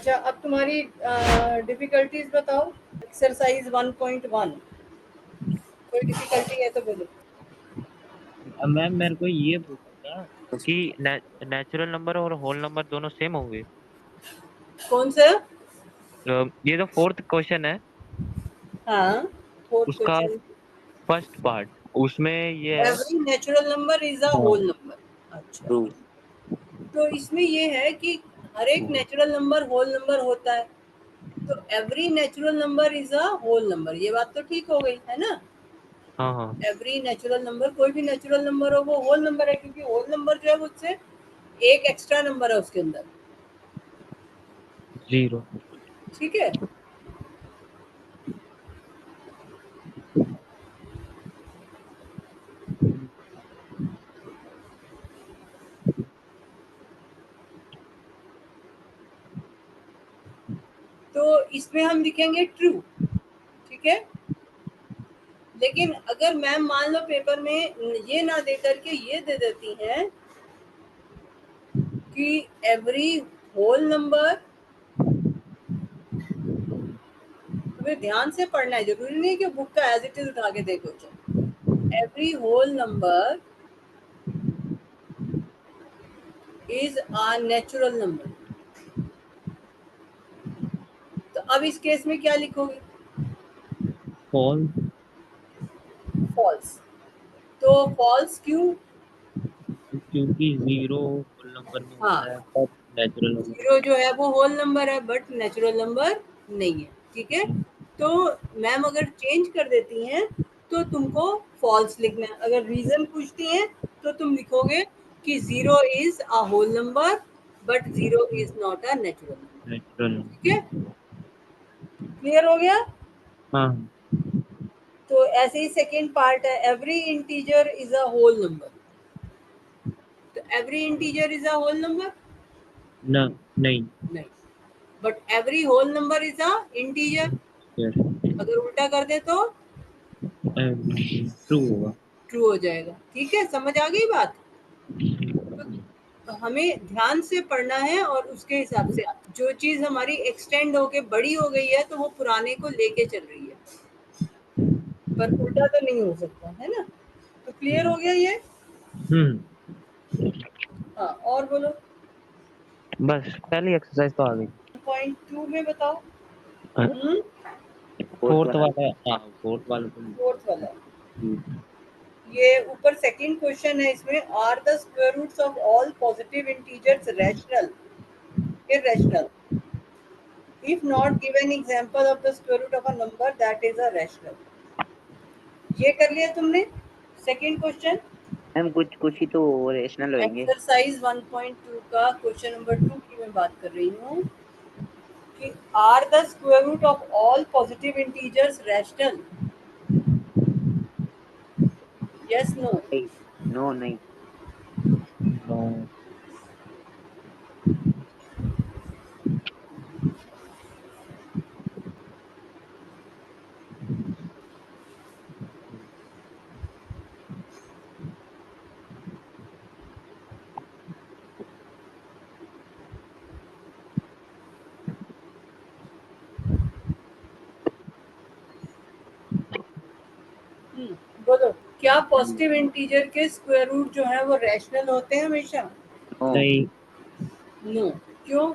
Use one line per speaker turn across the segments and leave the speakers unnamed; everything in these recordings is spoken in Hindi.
अच्छा, अब तुम्हारी डिफिकल्टीज बताओ। एक्सरसाइज 1.1, कोई डिफिकल्टी है तो बोलो।
मैम मेरे को ये पूछना था कि नेचुरल नंबर और होल नंबर दोनों सेम होंगे।
कौन सा?
ये जो फोर्थ क्वेश्चन है
हाँ, फोर्थ
उसका
क्वेश्चन।
फर्स्ट पार्ट, उसमें ये है।
Every natural number is a
हाँ।
Whole number. अच्छा,
ट्रू।
तो इसमें ये है कि हर एक नेचुरल नंबर होल नंबर होता है, तो every natural number is a whole number, ये बात तो ठीक हो गई है ना।
हाँ हाँ।
एवरी नेचुरल नंबर, कोई भी नेचुरल नंबर हो वो होल नंबर है, क्योंकि होल नंबर जो है वो उससे एक एक्स्ट्रा नंबर है उसके अंदर।
जीरो।
ठीक है। तो इसमें हम लिखेंगे ट्रू। ठीक है। लेकिन अगर मैम मान लो पेपर में ये ना दे करके ये दे देती हैं कि एवरी होल नंबर, तुम्हें ध्यान से पढ़ना है, जरूरी नहीं कि बुक का एज इट इज उठा के देखो। Every whole number is a natural number. तो अब इस केस में क्या लिखोगे?
फॉल।
फॉल्स। तो फॉल्स क्यों?
क्योंकि जीरो होल नंबर में
हाँ,
होता है तब नेचुरल नंबर
जीरो जो है वो होल नंबर है बट नेचुरल नंबर नहीं है। ठीक है। तो मैम अगर चेंज कर देती हैं तो तुमको फॉल्स लिखना है। अगर रीजन पूछती हैं तो तुम लिखोगे कि zero is a whole number but zero is not a natural number.
Natural.
ठीक है, क्लियर हो गया।
हाँ।
तो ऐसे ही सेकेंड पार्ट है, every integer is a whole number. तो every integer is a whole number
न नहीं।
नहीं, but every whole number is an integer.
Yes.
अगर उल्टा कर दे तो
ट्रू होगा।
ट्रू हो जाएगा। ठीक है, समझ आ गई बात। तो हमें ध्यान से पढ़ना है और उसके हिसाब से जो चीज हमारी एक्सटेंड होके बड़ी हो गई है तो वो पुराने को लेके चल रही है, पर उल्टा तो नहीं हो सकता है ना। तो क्लियर हो गया ये। हाँ, और बोलो।
बस पहली एक्सरसाइज तो आ गई।
1.2 में बताओ। हम्म,
फोर्थ वाला, हाँ फोर्थ वाला तो
फोर्थ वाला। ये ऊपर सेकंड क्वेश्चन है, इसमें are the square roots of all positive integers rational, irrational? If not, give an example of the square root of a number that is a rational. ये कर लिया तुमने सेकंड क्वेश्चन।
मैम कुछ कुछ ही तो रेशनल होंगे।
एक्सरसाइज 1.2 का क्वेश्चन नंबर 2 की मैं बात कर रही हूँ कि are the square root of all positive integers rational? Yes, no?
नहीं, नो नहीं।
नो।
बोलो, क्या पॉजिटिव इंटीजर के स्क्वायर रूट जो है वो रैशनल होते हैं हमेशा?
नो
नहीं।
नो। क्यों?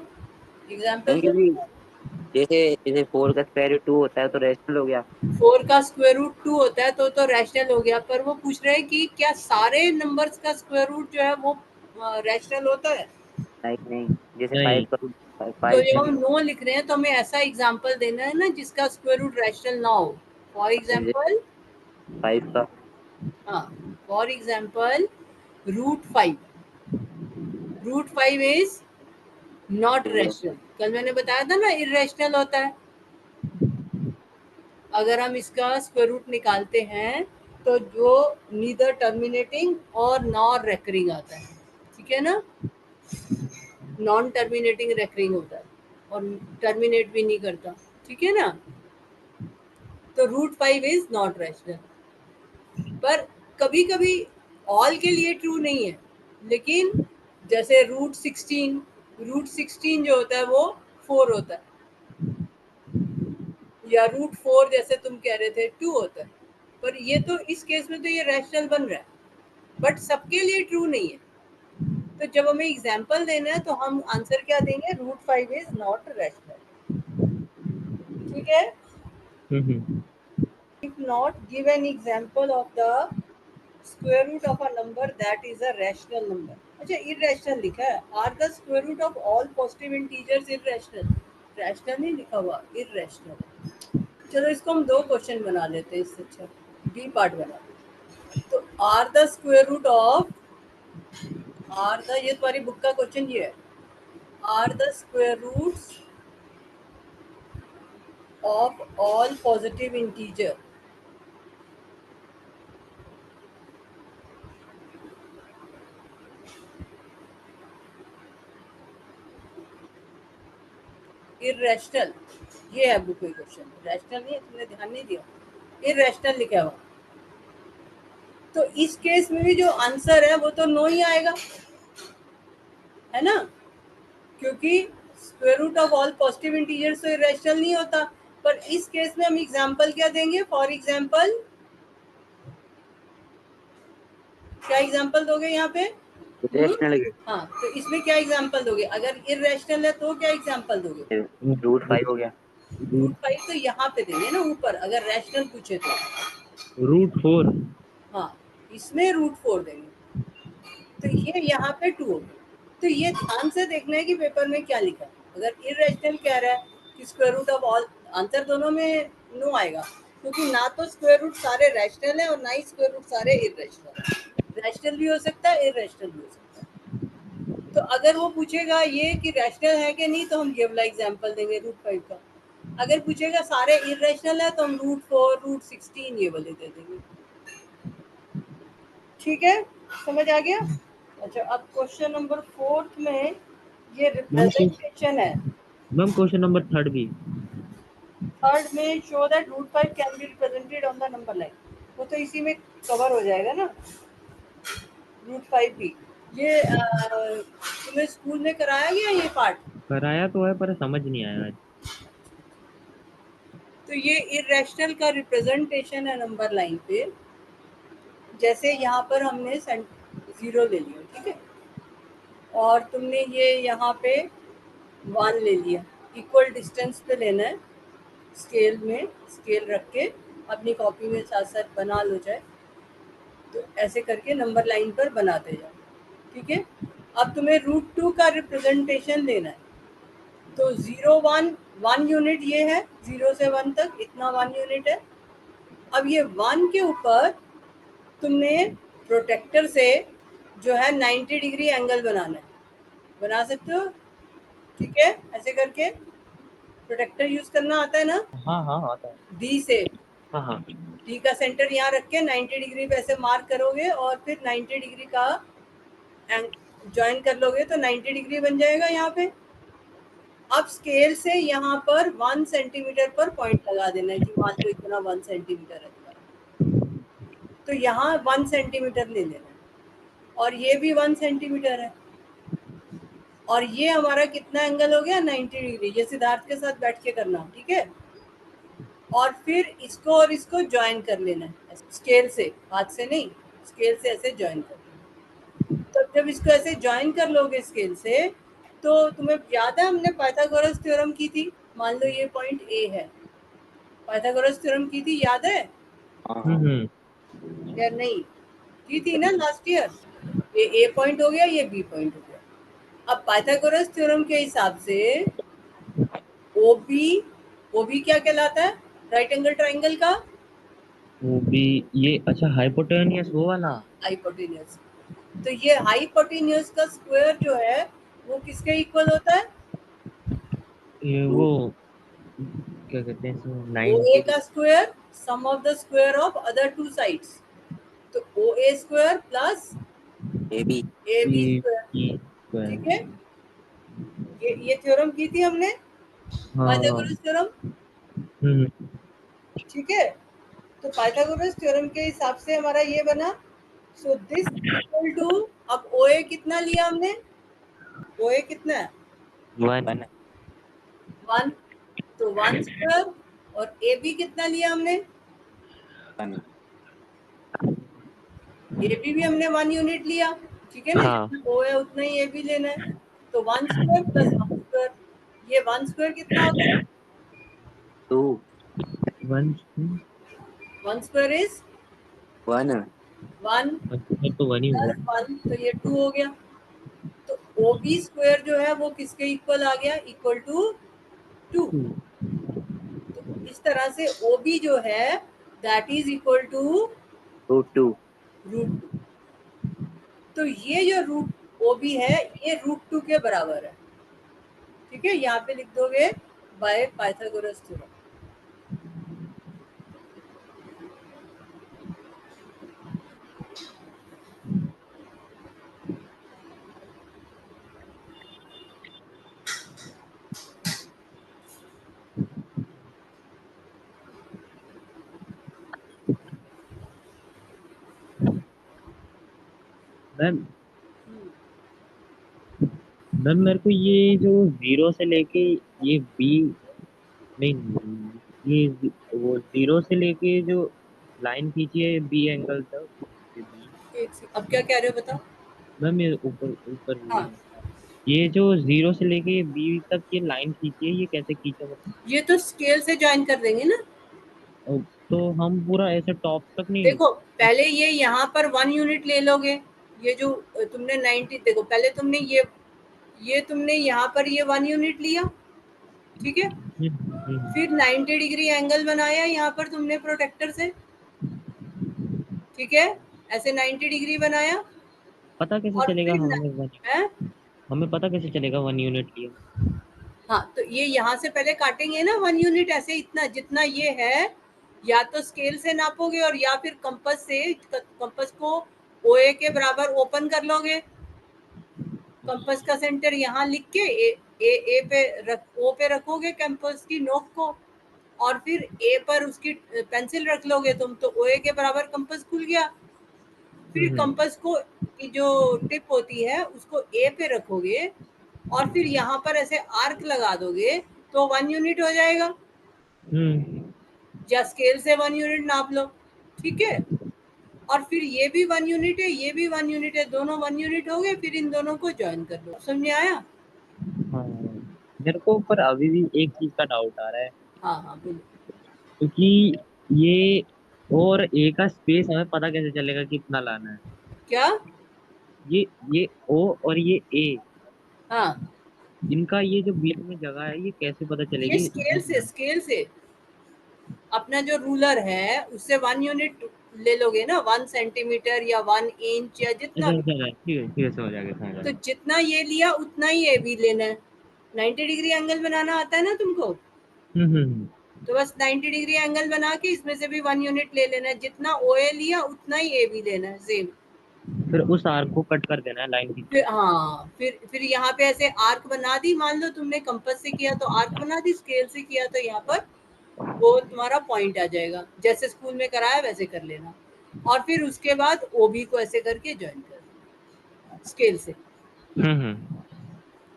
एग्जांपल
नहीं,
दो।
क्योंकि जैसे जैसे 4 का स्क्वायर रूट 2 होता है तो रेशनल हो गया।
4 का स्क्वायर रूट 2 होता है तो रैशनल हो गया, पर वो पूछ रहे हैं कि क्या सारे नंबर्स का स्क्वायर रूट जो है वो रैशनल होता है?
नहीं नहीं, जैसे
नहीं।
5 का रूट
तो
5
जब
का।
हम नो लिख रहे हैं तो हमें ऐसा एग्जांपल देना है ना जिसका स्क्वायर रूट रैशनल ना हो। फॉर एग्जांपल,
5 का।
हाँ, for example √5, √5 is not rational. कल मैंने बताया था ना इरेशनल होता है। अगर हम इसका स्क्वायर रूट निकालते हैं तो जो नीदर टर्मिनेटिंग और नॉर रेकरिंग आता है। ठीक है ना, नॉन टर्मिनेटिंग रेकरिंग होता है और टर्मिनेट भी नहीं करता। ठीक है ना, तो √5 इज नॉट रैशनल। पर कभी कभी ऑल के लिए ट्रू नहीं है, लेकिन जैसे √16, √16 जो होता है वो 4 होता है, या √4 जैसे तुम कह रहे थे 2 होता है। पर ये तो इस केस में तो ये रैशनल बन रहा है, बट सबके लिए ट्रू नहीं है। तो जब हमें एग्जाम्पल देना है तो हम आंसर क्या देंगे, √5 इज नॉट रैशनल। ठीक है, if not, give an example of the square root of a number that is a rational number. अच्छा, irrational लिखा है, are the square root of all positive integers irrational? rational नहीं लिखा हुआ, irrational। चलो इसको हम 2 क्वेश्चन बना लेते हैं, इससे अच्छा बी पार्ट बना लेते हैं। तो are the square root of, are the, ये तुम्हारी बुक का क्वेश्चन ये है, are the square roots of all positive integer irrational. ये है बुक में क्वेश्चन, रैशनल नहीं है, तुमने ध्यान नहीं दिया, इरेशनल लिखा हुआ। तो इस केस में भी जो आंसर है वो तो नो ही आएगा, है ना, क्योंकि square root of all positive integers तो इरेशनल नहीं होता। पर इस केस में हम एग्जांपल क्या देंगे, फॉर एग्जांपल क्या एग्जांपल दोगे यहाँ पे?
रैशनल
हाँ, तो इसमें क्या एग्जांपल दोगे? अगर इरेशनल है तो क्या एग्जांपल दोगे?
√5 हो गया।
√5 तो यहाँ पे देंगे ना ऊपर, अगर रैशनल पूछे तो।
√4।
हाँ, इसमें √4 देंगे, तो ये यहाँ पे 2 हो गया। तो ये ध्यान से देखना है कि पेपर में क्या लिखा है। अगर इरेशनल कह रहा है कि square root of all, answer दोनों में नो आएगा, क्योंकि ना तो स्क्वायर रूट सारे रैशनल है और ना ही स्क्वायर रूट सारे इरेशनल है। रैशनल भी हो सकता है, इरेशनल भी हो सकता है। तो अगर वो पूछेगा ये कि रैशनल है कि नहीं, तो हम ये वाला एग्जांपल देंगे √5 का। अगर पूछेगा सारे इरेशनल है तो हम √4, √16 ये वाले दे देंगे। ठीक है, समझ आ गया? अच्छा, अब क्वेश्चन नंबर 4 में ये रिप्रेजेंटेशन है।
मैम क्वेश्चन नंबर 3 भी।
3 में show that √5 can be represented on the number line. वो तो इसी में कवर हो जाएगा ना, √5 भी। ये तुम्हें स्कूल में कराया गया ये पार्ट?
कराया तो है पर समझ नहीं आया आज।
तो ये इरेशनल का रिप्रेजेंटेशन है नंबर लाइन पे। जैसे यहाँ पर हमने 0 ले लिया, ठीक है, और तुमने ये यहाँ पे 1 ले लिया, इक्वल डिस्टेंस पे लेना है, स्केल में स्केल रख के अपनी कॉपी में साथ साथ बना लो चाहे, तो ऐसे करके नंबर लाइन पर बनाते जाओ। ठीक है, अब तुम्हें √2 का रिप्रेजेंटेशन लेना है। तो 0, 1, 1 यूनिट ये है, 0 से 1 तक इतना 1 यूनिट है। अब ये 1 के ऊपर तुमने प्रोटेक्टर से जो है 90 डिग्री एंगल बनाना है, बना सकते हो? ठीक है, ऐसे करके प्रोटेक्टर यूज करना आता है ना?
हाँ हाँ आता है।
डी से,
हाँ हाँ।
डी का सेंटर यहाँ रख के 90 डिग्री पे ऐसे मार्क करोगे और फिर 90 डिग्री का ज्वाइन कर लोगे तो 90 डिग्री बन जाएगा यहाँ पे। अब स्केल से यहाँ पर 1 सेंटीमीटर पर पॉइंट लगा देना है कि मान लो इतना 1 सेंटीमीटर है तुम्हारा, तो यहाँ 1 सेंटीमीटर ले लेना है, और ये भी 1 सेंटीमीटर है, और ये हमारा कितना एंगल हो गया, 90 डिग्री। ये सिद्धार्थ के साथ बैठ के करना, ठीक है, और फिर इसको और इसको ज्वाइन कर लेना है स्केल से, हाथ से नहीं, स्केल से ऐसे ज्वाइन कर लेना। तो जब इसको ऐसे ज्वाइन कर लोगे स्केल से, तो तुम्हें याद है हमने पाइथागोरस थ्योरम की थी। मान लो ये पॉइंट ए है, पाइथागोरस थ्योरम की थी, याद है या नहीं? की थी ना लास्ट ईयर। ये ए पॉइंट हो गया, ये बी पॉइंट हो गया। अब पाइथागोरस थ्योरम के हिसाब से ओबी क्या कहलाता है, राइट एंगल ट्राइंगल का?
वो भी ये, अच्छा हाइपोटेनियस वो वाला।
हाइपोटेन्यूज। तो ये हाइपोटेन्यूज का स्क्वायर जो है वो किसके इक्वल होता है?
ये वो क्या कहते हैं इसको,
OA
90।
का square sum of the square of other two sides, तो OA square plus
AB
AB square. ठीक है, ये थ्योरम की थी हमने, पाइथागोरस थ्योरम। ठीक है, तो पाइथागोरस थ्योरम के हिसाब से हमारा ये बना, सो दिस इक्वल टू, अब OA कितना लिया हमने, OA कितना है,
1
1, तो 1 स्क्वायर, और ए बी कितना लिया हमने, ए बी भी हमने 1 यूनिट लिया, ठीक है ना,
हाँ।
जितना ओ है उतना ही ए बी लेना है, तो 1 स्क्वायर प्लस 1 स्क्वायर, ये 1 स्क्वायर कितना हो गया,
2
1
1 स्क्वायर इज
1
1
तो 1 ही होगा।
प्लस 1, तो ये 2 हो गया, तो ओ बी स्क्वायर जो है वो किसके इक्वल आ गया, इक्वल टू 2। तो इस तरह से ओ बी जो है दैट इज इक्वल टू
√2
√2। तो ये जो रूट ओ बी है ये √2 के बराबर है, ठीक है, यहाँ पे लिख दोगे by Pythagoras theorem.
Ma'am ma'am मेरे को ये जो 0 से लेके ये बी, नहीं, ये वो 0 से लेके जो लाइन खींची है बी एंगल तक, ये B।
एक सेकंड, अब क्या कह रहे हो बताओ।
मैम ये ऊपर ऊपर
हाँ,
ये जो 0 से लेके बी तक ये लाइन खींची है, ये कैसे खींचा मतलब?
ये तो स्केल से ज्वाइन कर देंगे ना।
तो हम पूरा ऐसे टॉप तक नहीं।
देखो पहले ये यहाँ पर 1 यूनिट ले लोगे, ये जो तुमने 90, देखो पहले तुमने ये तुमने यहाँ पर ये 1 यूनिट लिया, ठीक है, फिर 90 डिग्री एंगल बनाया यहाँ पर तुमने प्रोटेक्टर से, ठीक है, ऐसे 90 डिग्री बनाया,
पता कैसे
और
चलेगा
फिर
हमें हमें पता कैसे चलेगा 1 यूनिट लिया?
हाँ, तो ये यहाँ से पहले काटेंगे ना 1 यूनिट, ऐसे इतना जितना ये है, या तो स्केल से नापोगे और या फिर कंपास से, कंपास को ओए के बराबर ओपन कर लोगे, कंपास का सेंटर यहाँ लिख के ए पे ओ पे रखोगे कंपास की नोक को, और फिर ए पर उसकी पेंसिल रख लोगे तुम, तो ओए के बराबर कंपास खुल गया। फिर कंपास को की जो टिप होती है उसको ए पे रखोगे और फिर यहाँ पर ऐसे आर्क लगा दोगे तो 1 यूनिट हो जाएगा, या स्केल से 1 यूनिट नाप लो, ठीक है, और फिर ये भी 1 यूनिट है, ये भी 1 यूनिट है, दोनों 1 यूनिट हो गए, फिर इन दोनों को ज्वाइन कर लो। समझ में आया?
हाँ, मेरे को पर अभी भी एक चीज का डाउट आ रहा है,
हाँ हाँ बोलो।
क्योंकि ये और ए का स्पेस हमें पता कैसे चलेगा कितना लाना है?
क्या?
ये ओ और ये ए,
हाँ,
इनका ये जो बीच में जगह है ये कैसे पता
ये
चलेगी?
स्केल से अपना जो रूलर है उससे 1 यूनिट ले लोगे ना, 1 सेंटीमीटर या 1 इंच या जितना
अच्छा
भी,
अच्छा, ठीक है समझ आ गया समझ आ
तो
गया।
जितना ये लिया उतना ही ये भी लेना है। 90 डिग्री एंगल बनाना आता है ना तुमको,
हम्म।
तो बस 90 डिग्री एंगल बना के इसमें से भी 1 यूनिट ले लेना है, जितना ओए लिया उतना ही ए भी लेना है, सेम।
फिर उस आर्क को कट कर देना है लाइन की।
फिर हाँ, फिर यहाँ पे ऐसे आर्क बना दी, मान लो तुमने कंपास से किया तो आर्क बना दी, स्केल से किया तो यहाँ पर वो तुम्हारा पॉइंट आ जाएगा, जैसे स्कूल में कराया वैसे कर लेना, और फिर उसके बाद ओबी को ऐसे करके ज्वाइन कर देना स्केल से।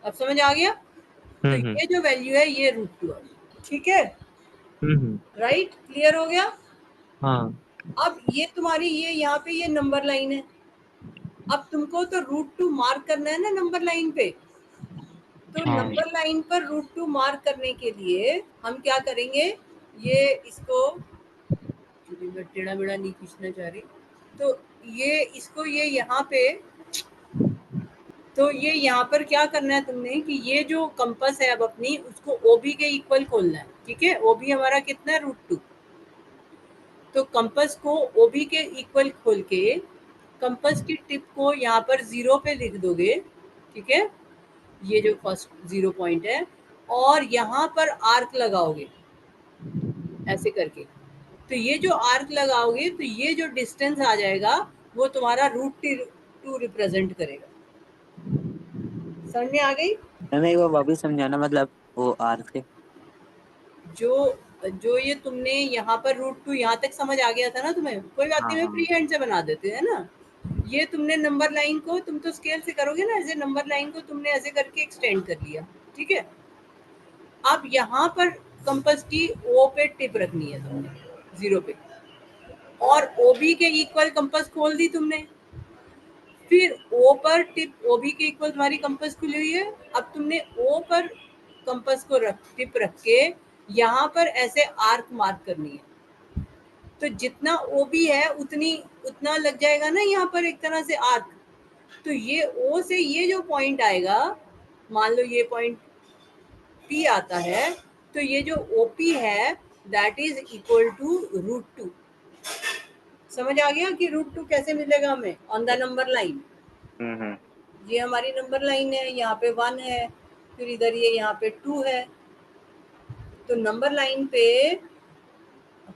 अब समझ आ गया? तो ये जो वैल्यू है ये √2 है, ठीक है, राइट, क्लियर हो गया?
हाँ
अब ये तुम्हारी ये यहाँ पे ये नंबर लाइन है, अब तुमको तो √2 मार्क करना है ना नंबर लाइन पे, तो
हाँ।
नंबर लाइन पर √2 मार्क करने के लिए हम क्या करेंगे, ये इसको टेढ़ा मेढ़ा नहीं खींचना चाह रही, तो ये इसको ये यहाँ पे, तो ये यहाँ पर क्या करना है तुमने कि ये जो कंपास है अब अपनी उसको ओबी के इक्वल खोलना है, ठीक है, ओबी हमारा कितना है √2, तो कंपास को ओबी के इक्वल खोल के कंपास की टिप को यहाँ पर 0 पे लिख दोगे, ठीक है, ये जो फर्स्ट 0 पॉइंट है, और यहाँ पर आर्क लगाओगे ऐसे करके, तो ये जो आर्क लगाओगे तो ये जो डिस्टेंस आ जाएगा वो तुम्हारा √2 रिप्रेजेंट करेगा। समझ में आ गई?
हमें एक बार वापस समझाना, मतलब वो आर्क से
जो ये तुमने यहाँ पर √2 यहाँ तक समझ आ गया था ना तुम्हें, कोई बात नहीं, मैं फ्री हैंड से बना देते हैं ना। ये तुमने नंबर लाइन को, तुम तो स्केल से करोगे ना, ऐसे नंबर लाइन को तुमने ऐसे करके एक्सटेंड कर लिया, ठीक है, अब यहाँ पर कंपास की ओ पे टिप रखनी है तुमने, 0 पे, और ओबी के इक्वल कंपास खोल दी तुमने, फिर ओ पर टिप, ओबी के इक्वल तुम्हारी कंपास खुली हुई है। अब तुमने ओ पर कंपास को टिप रख के यहाँ पर ऐसे आर्क मार्क करनी है। तो जितना ओबी है उतना लग जाएगा ना यहाँ पर एक तरह से आर्क। तो ये ओ से ये जो पॉइंट आएगा, मान लो ये पॉइंट पी आता है, तो ये जो ओपी है दैट इज इक्वल टू √2। समझ आ गया कि √2 कैसे मिलेगा हमें ऑन द नंबर लाइन। ये हमारी नंबर लाइन है, यहाँ पे 1 है, फिर इधर ये यहाँ पे 2 है। तो नंबर लाइन पे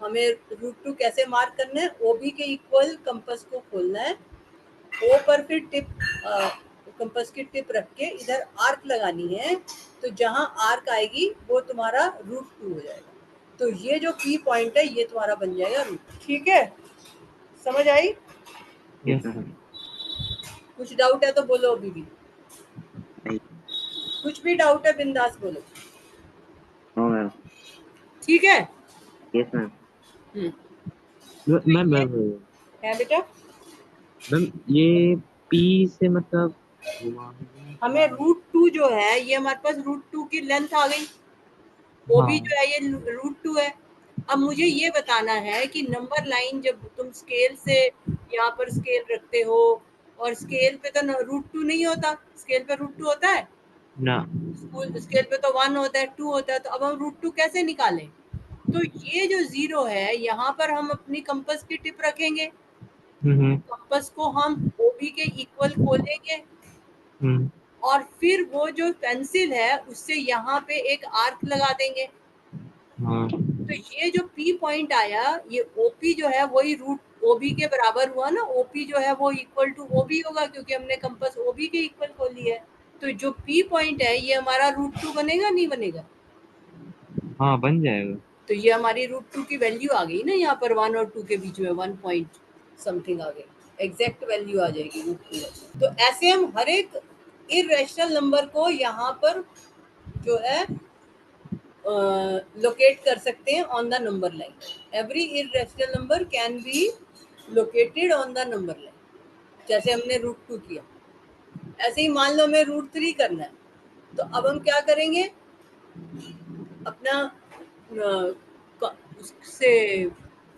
हमें √2 कैसे मार्क करना है, ओबी के इक्वल कंपास को खोलना है, ओ पर फिर टिप कंपास की टिप रख के इधर आर्क लगानी है। तो जहां आर्क आएगी वो तुम्हारा √2 हो जाएगा। तो ये जो पी पॉइंट है ये तुम्हारा बन जाएगा √2। ठीक है, समझ आई? कुछ डाउट है तो बोलो अभी भी। कुछ भी डाउट है बिंदास बोलो। ठीक है।
Yes ma'am.
मैम
है बेटा,
मैम ये पी से मतलब
हमें √2 जो है ये हमारे पास √2 की लेंथ आ गई। ओबी
हाँ
जो है ये √2 है। अब मुझे ये बताना है कि नंबर लाइन जब तुम स्केल से यहाँ पर स्केल रखते हो, और स्केल पे तो √2 नहीं होता, स्केल पे √2 होता है
ना,
स्केल पे तो 1 होता है, 2 होता है। तो अब हम √2 कैसे निकालें? तो ये जो 0 है यहाँ पर हम अपनी कंपास की टिप रखेंगे, कंपास को हम ओबी के इक्वल खोलेंगे, और फिर वो जो पेंसिल है उससे यहाँ पे एक आर्क लगा देंगे।
हाँ
तो ये जो पी पॉइंट आया, ये ओपी जो है वही रूट ओबी के बराबर हुआ ना। ओपी जो है वो इक्वल टू ओबी होगा क्योंकि हमने कंपास ओबी के इक्वल खोली है। तो जो पी पॉइंट है ये हमारा √2 बनेगा, नहीं बनेगा?
हाँ बन जाएगा।
तो ये हमारी √2 की वैल्यू आ गई ना, यहाँ पर 1 और 2 के बीच में 1 पॉइंट समथिंग आ गई, एग्जैक्ट वैल्यू आ जाएगी √2। तो ऐसे हम हर एक इरेशनल नंबर को यहाँ पर जो है लोकेट कर सकते हैं on the number line. Every irrational number can be located on the number line. जैसे हमने √2 किया, ऐसे ही मान लो हमें √3 करना है। तो अब हम क्या करेंगे, अपना उससे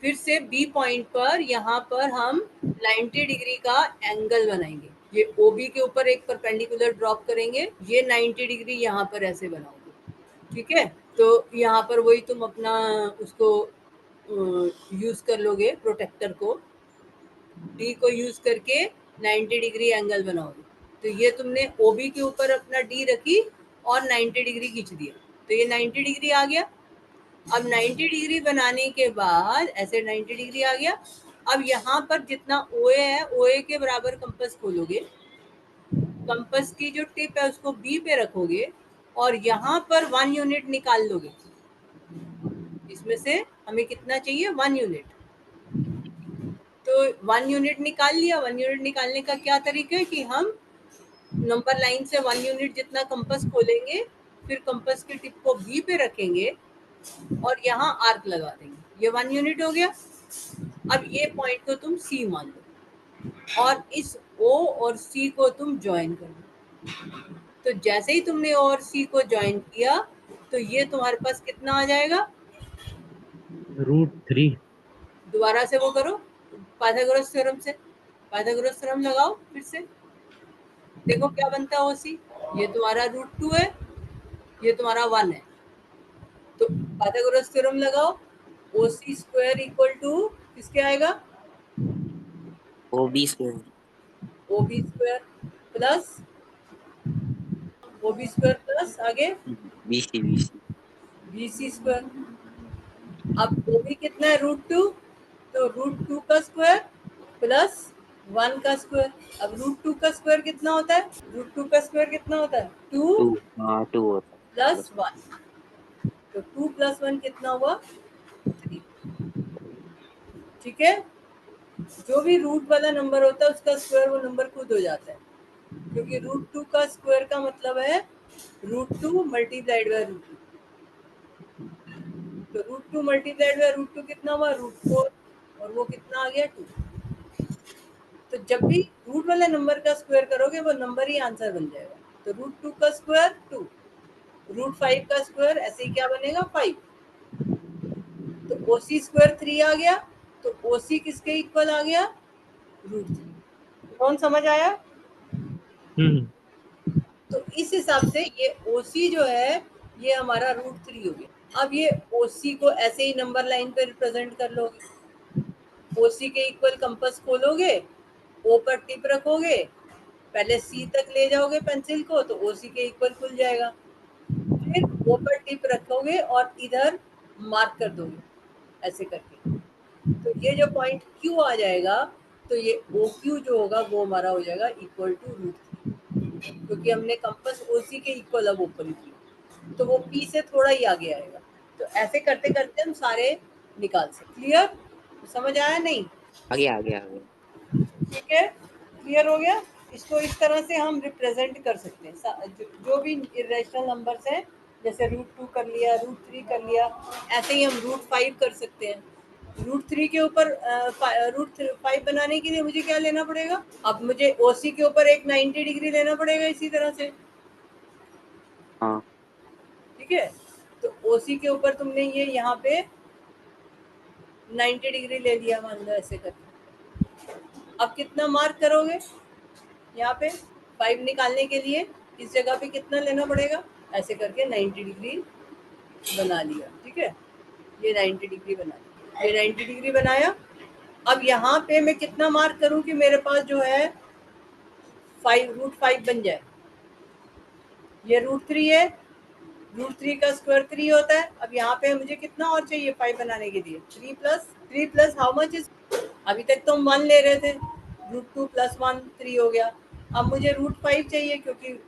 फिर से बी पॉइंट पर यहाँ पर हम 90 डिग्री का एंगल बनाएंगे। ये ओबी के ऊपर एक परपेंडिकुलर ड्रॉप करेंगे, ये 90 डिग्री यहाँ पर ऐसे बनाओगे। ठीक है, तो यहाँ पर वही तुम अपना उसको यूज कर लोगे, प्रोटेक्टर को, डी को यूज करके 90 डिग्री एंगल बनाओगे। तो ये तुमने ओबी के ऊपर अपना डी रखी और 90 डिग्री खींच दिया, तो ये 90 डिग्री आ गया। अब 90 डिग्री बनाने के बाद ऐसे 90 डिग्री आ गया। अब यहाँ पर जितना ओए है, ओए के बराबर कंपास खोलोगे, कंपास की जो टिप है उसको बी पे रखोगे और यहाँ पर 1 यूनिट निकाल लोगे। इसमें से हमें कितना चाहिए, 1 यूनिट। तो 1 यूनिट निकाल लिया। 1 यूनिट निकालने का क्या तरीका है कि हम नंबर लाइन से 1 यूनिट जितना कंपास खोलेंगे, फिर कंपास की टिप को बी पे रखेंगे और यहाँ आर्क लगा देंगे। ये 1 यूनिट हो गया। अब ये पॉइंट को तुम सी मान लो और इस ओ और सी को तुम ज्वाइन कर लो। तो जैसे ही तुमने ओ और सी को ज्वाइन किया तो ये तुम्हारे पास कितना आ जाएगा,
√3।
दोबारा से वो करो, पाइथागोरस थ्योरम से पाइथागोरस थ्योरम लगाओ, फिर से देखो क्या बनता है ओसी। ये तुम्हारा √2 है, ये तुम्हारा 1 है। तो पाइथागोरस थ्योरम लगाओ, ओसी स्क्वायर इक्वल टू किसके आएगा,
OB स्क्वायर।
ओबी स्क्वायर प्लस ओबी स्क्वायर प्लस आगे
BC
बीसी स्क्वायर। अब ओबी कितना है, √2, तो √2 का स्क्वायर प्लस 1 का स्क्वायर। अब √2 का स्क्वायर कितना होता है, √2 का स्क्वायर कितना होता है, 2
2। हाँ 2 होता है
प्लस 1। तो 2 प्लस 1 कितना हुआ, 3। ठीक है, जो भी रूट वाला नंबर होता है उसका स्क्वायर वो नंबर खुद हो जाता है, क्योंकि √2 का स्क्वायर का मतलब है √2 मल्टीप्लाइड बाय √2। तो रूट 2 मल्टीप्लाइड बाय रूट 2 कितना हुआ, रूट 4, और वो कितना आ गया 2। तो जब भी रूट वाले नंबर का स्क्वायर करोगे वो नंबर ही आंसर बन जाएगा। तो रूट 2 का स्क्वायर 2, रूट 5 का स्क्वायर ऐसे ही क्या बनेगा 5। तो ओसी स्क्वायर 3 आ गया, तो ओसी किसके इक्वल आ गया, रूट 3। कौन समझ आया?
हम्म
तो इस हिसाब से ये ओसी जो है ये हमारा रूट 3 हो गया। अब ये ओसी को ऐसे ही नंबर लाइन पे रिप्रेजेंट कर लोगे। ओसी के इक्वल कंपास खोलोगे, ओ पर टिप रखोगे, पहले सी तक ले जाओगे पेंसिल को तो ओसी के इक्वल खुल जाएगा। फिर ओ पर टिप रखोगे और इधर मार्क कर दोगे ऐसे करके। तो ये जो पॉइंट क्यू आ जाएगा, तो ये ओ क्यू जो होगा वो हमारा हो जाएगा इक्वल टू रूट 3, क्योंकि हमने कंपास ओसी के इक्वल अब ओपन किया, तो वो पी से थोड़ा ही आगे आएगा। तो ऐसे करते करते हम सारे निकाल सकते। क्लियर? समझ आया नहीं?
आ गया आ गया आ गया।
ठीक है, क्लियर हो गया। इसको इस तरह से हम रिप्रेजेंट कर सकते हैं जो भी इरेशनल नंबर्स हैं, जैसे रूट 2 कर लिया, रूट 3 कर लिया, ऐसे ही हम रूट 5 कर सकते हैं। रूट 3 के ऊपर रूट 5 बनाने के लिए मुझे क्या लेना पड़ेगा, अब मुझे ओसी के ऊपर एक 90 डिग्री लेना पड़ेगा इसी तरह से।
हाँ
ठीक है, तो ओसी के ऊपर तुमने ये यहाँ पे 90 डिग्री ले लिया मान लो ऐसे करके। अब कितना मार्क करोगे यहाँ पे 5 निकालने के लिए, इस जगह पे कितना लेना पड़ेगा, ऐसे करके 90 डिग्री बना लिया। ठीक है, ये 90 डिग्री बना लिया, ये 90 डिग्री बनाया। अब यहाँ पे मैं कितना मार्क करूं कि मेरे पास जो है 5 रूट 5 बन जाए। ये रूट 3 है, रूट 3 का स्क्वायर 3 होता है। अब यहाँ पे मुझे कितना और चाहिए 5 बनाने के लिए, 3 प्लस हाउ मच इज, अभी तक तो हम 1 ले रहे थे, रूट 2 प्लस 1 3 हो गया। अब मुझे रूट 5 चाहिए, क्योंकि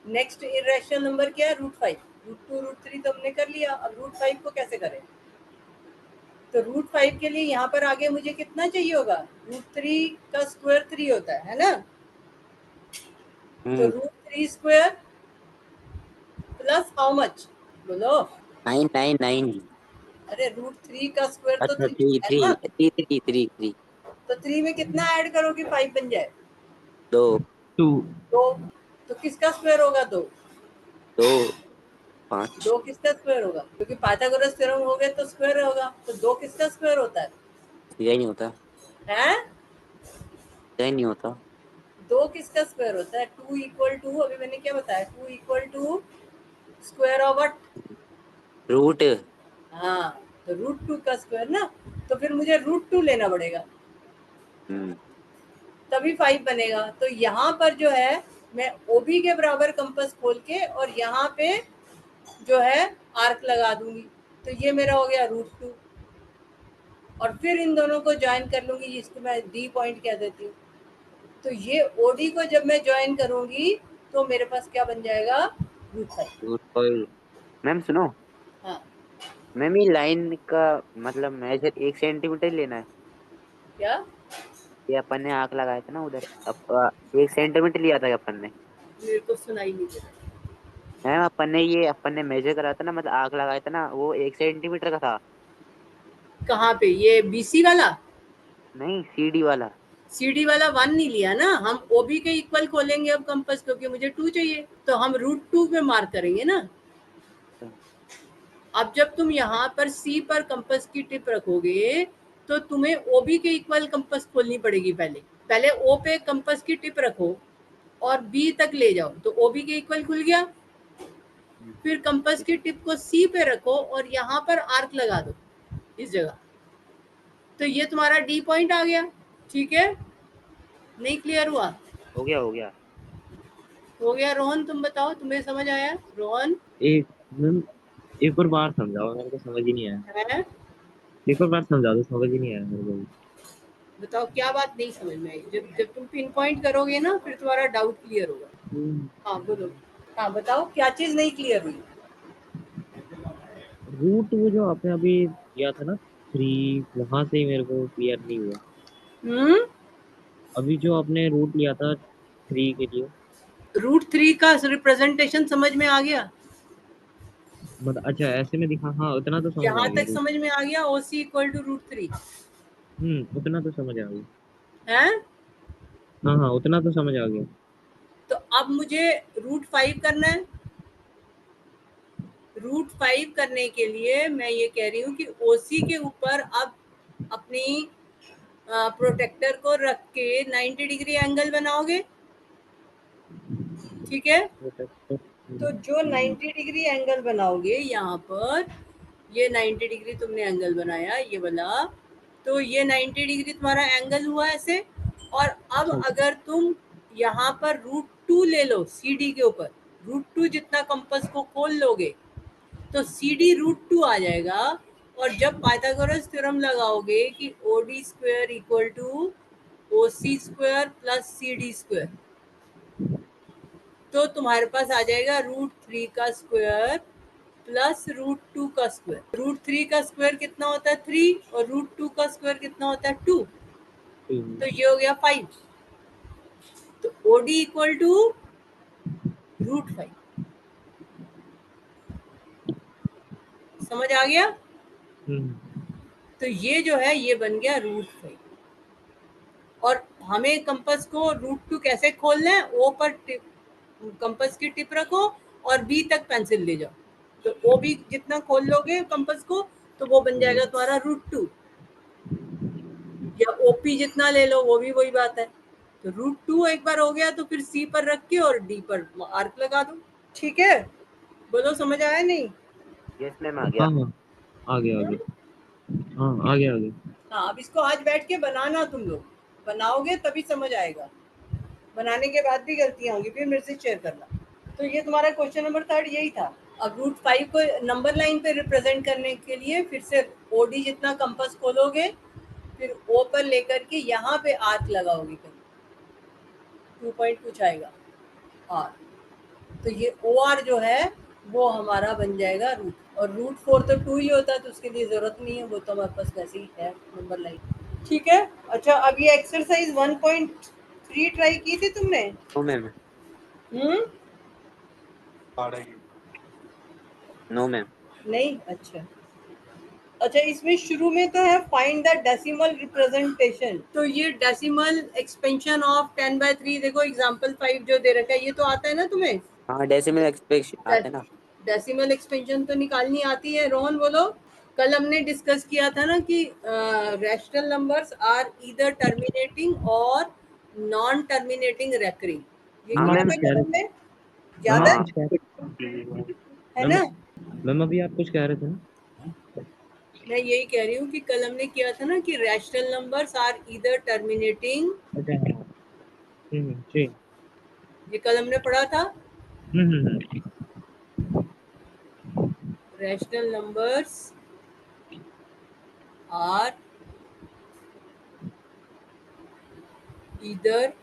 नेक्स्ट इरेशनल नंबर क्या है, रूट 5। रूट 2 रूट 3 तो हमने कर लिया, अब रूट 5 को कैसे करें। तो रूट 5 के लिए यहाँ पर आगे मुझे कितना चाहिए होगा, रूट 3 का स्क्वायर 3 होता है ना। तो root 3 square plus how much, बोलो।
999।
अरे रूट 3 का स्क्वायर तो
अच्छा
3
थ्री
है
थ्री
ना।
Three three three three.
तो 3 में कितना ऐड करो कि 5 बन जाए,
2
2
2। तो किसका स्क्वायर होगा 2,
2 5।
2 किसका स्क्वायर होगा, क्योंकि पाइथागोरस थ्योरम हो गए तो स्क्वायर होगा। तो 2 किसका स्क्वायर होता
यही नहीं होता,
है?
यही नहीं होता।
2 किसका स्क्वायर होता है, 2 इक्वल टू, अभी मैंने क्या बताया, 2 equal to square of what.
Root.
हाँ, तो रूट 2 का स्क्वायर ना। तो फिर मुझे रूट 2 लेना पड़ेगा, तभी 5 बनेगा। तो यहाँ पर जो है मैं ओबी के बराबर कंपास खोल के और यहाँ पे जो है आर्क लगा दूंगी, तो ये मेरा हो गया रूट 2। और फिर इन दोनों को ज्वाइन कर लूंगी, जिसको मैं डी पॉइंट कह देती हूँ। तो ये ओडी को जब मैं ज्वाइन करूंगी तो मेरे पास क्या बन जाएगा, रूट 5।
रूट 5। मैम सुनो,
हाँ,
मैम ये लाइन का मतलब मेजर 1 सेंटीमीटर ही लेना है।
क्या?
ये अपन ने आंख लगाया था ना उधर, अब 1 सेंटीमीटर लिया था अपन ने।
मेरे को सुनाई नहीं दे रहा।
मैम अपन ने मेजर करा था ना, मतलब आंख लगाया था ना, वो 1 सेंटीमीटर का था।
कहाँ पे, ये बीसी वाला?
नहीं, सीडी वाला।
सीडी वाला 1 नहीं लिया ना हम, ओबी के इक्वल खोलेंगे अब कंपास, क्योंकि मुझे 2 चाहिए, तो हम रूट 2 पे मार्क करेंगे ना। अब जब तुम यहाँ पर सी पर कंपास की टिप रखोगे तो तुम्हें ओबी के इक्वल कंपास खोलनी पड़ेगी। पहले पहले ओ पे कंपास की टिप रखो और बी तक ले जाओ, तो ओबी के इक्वल खुल गया। फिर कंपास की टिप को सी पे रखो और यहाँ पर आर्क लगा दो इस जगह, तो ये तुम्हारा डी पॉइंट आ गया। ठीक है, नहीं क्लियर हुआ?
हो गया हो गया।
हो गया। रोहन तुम बताओ, तुम्हें समझ आया? रोहन
एक मैम, एक और बार समझाओ, मेरे को समझ ही नहीं आया।
है,
एक और बार समझा दो, समझ ही नहीं आया मेरे को।
बताओ क्या बात नहीं समझ में आई। जब जब तुम पिन पॉइंट करोगे ना फिर तुम्हारा डाउट क्लियर होगा। हाँ बोलो, हाँ बताओ क्या चीज नहीं क्लियर हुई।
रूट वो जो आपने अभी किया था ना 3, वहां से ही मेरे को क्लियर नहीं हुआ।
हम्म,
अभी जो आपने रूट लिया था 3 के लिए।
रूट 3 का रिप्रेजेंटेशन समझ में आ गया?
मतलब अच्छा ऐसे में दिखा, हाँ उतना तो समझ आ
यहाँ
गया।
तक समझ में आ गया, OC इक्वल टू √3
उतना तो समझ आ गया।
है।
हाँ हाँ, उतना तो समझ आ गया।
तो अब मुझे √5 करना है। √5 करने के लिए मैं ये कह रही हूँ कि OC के ऊपर अब अपनी प्रोटेक्टर को रख के 90 डिग्री एंगल बनाओगे, ठीक है। तो जो 90 डिग्री एंगल बनाओगे यहाँ पर, ये 90 डिग्री तुमने एंगल बनाया ये वाला, तो ये 90 डिग्री तुम्हारा एंगल हुआ ऐसे। और अब अगर तुम यहाँ पर √2 ले लो CD के ऊपर, √2 जितना कंपास को खोल लोगे तो CD √2 आ जाएगा। और जब पाइथागोरस थ्योरम लगाओगे कि OD² equal to OC² plus CD², तो तुम्हारे पास आ जाएगा √3 का स्क्वायर प्लस √2 का स्क्वायर। √3 का स्क्वायर कितना होता है 3, और √2 का स्क्वायर कितना होता है 2, तो ये हो गया 5। तो OD इक्वल टू √5। समझ आ गया। तो ये जो है ये बन गया √5। और हमें कंपास को √2 कैसे खोलना है, O पर कंपास की टिप रखो और B तक पेंसिल ले जाओ, तो OB जितना खोल लोगे कंपास को तो वो बन जाएगा तुम्हारा √2। या OP जितना ले लो, वो भी वही बात है। तो √2 एक बार हो गया तो फिर C पर रख के और D पर आर्क लगा दो, ठीक है। बोलो समझ आया नहीं।
यस मैम, आ गया।
हाँ हाँ, आ गया आ गया। हाँ आ गया आ गया।
हाँ, अब इसको आज बैठ के बनाना, तुम लोग बनाओगे तभी समझ आएगा, बनाने के बाद भी गलतियां होंगी फिर मेरे से शेयर करना। तो ये तुम्हारा क्वेश्चन नंबर 3 यही था। अब √5 को नंबर लाइन पे रिप्रेजेंट करने के लिए फिर से OD जितना कंपास खोलोगे, फिर O पर लेकर के यहाँ पे आर्क लगाओगे, कहीं 2 पॉइंट कुछ आएगा R। तो ये OR जो है वो हमारा बन जाएगा √, और √4 तो 2 ही होता है तो उसके लिए जरूरत नहीं है, वो तो हमारे पास वैसे ही है नंबर लाइन, ठीक है। अच्छा, अब ये एक्सरसाइज 1.3 ट्राई की थी तुमने?
No ma'am. No ma'am.
नहीं, अच्छा अच्छा, इसमें शुरू में तो है फाइंड द डेसिमल रिप्रेजेंटेशन। तो ये डेसिमल एक्सपेंशन ऑफ 10/3, देखो एग्जांपल 5 जो दे रखा है ये तो आता है ना तुम्हें।
हाँ, डेसिमल एक्सपेक्शन आता है ना।
डेसिमल एक्सपेंशन तो निकालनी आती है। रोहन बोलो। कल हमने डिस्कस किया था ना कि rational numbers are either terminating और नॉन टर्मिनेटिंग रेकरिंग, ये
हाँ
किया
मैम।
था कल हमने,
मैम
याद
आप
है?
कुछ कह रहे
है
मैम
ना।
मैम अभी आप कुछ कह रहे थे ना?
मैं यही कह रही हूँ कि कल हमने किया था ना कि rational numbers are either terminating,
अच्छा हाँ। जी।
ये कल हमने पढ़ा था।
हम्म।
Rational numbers are either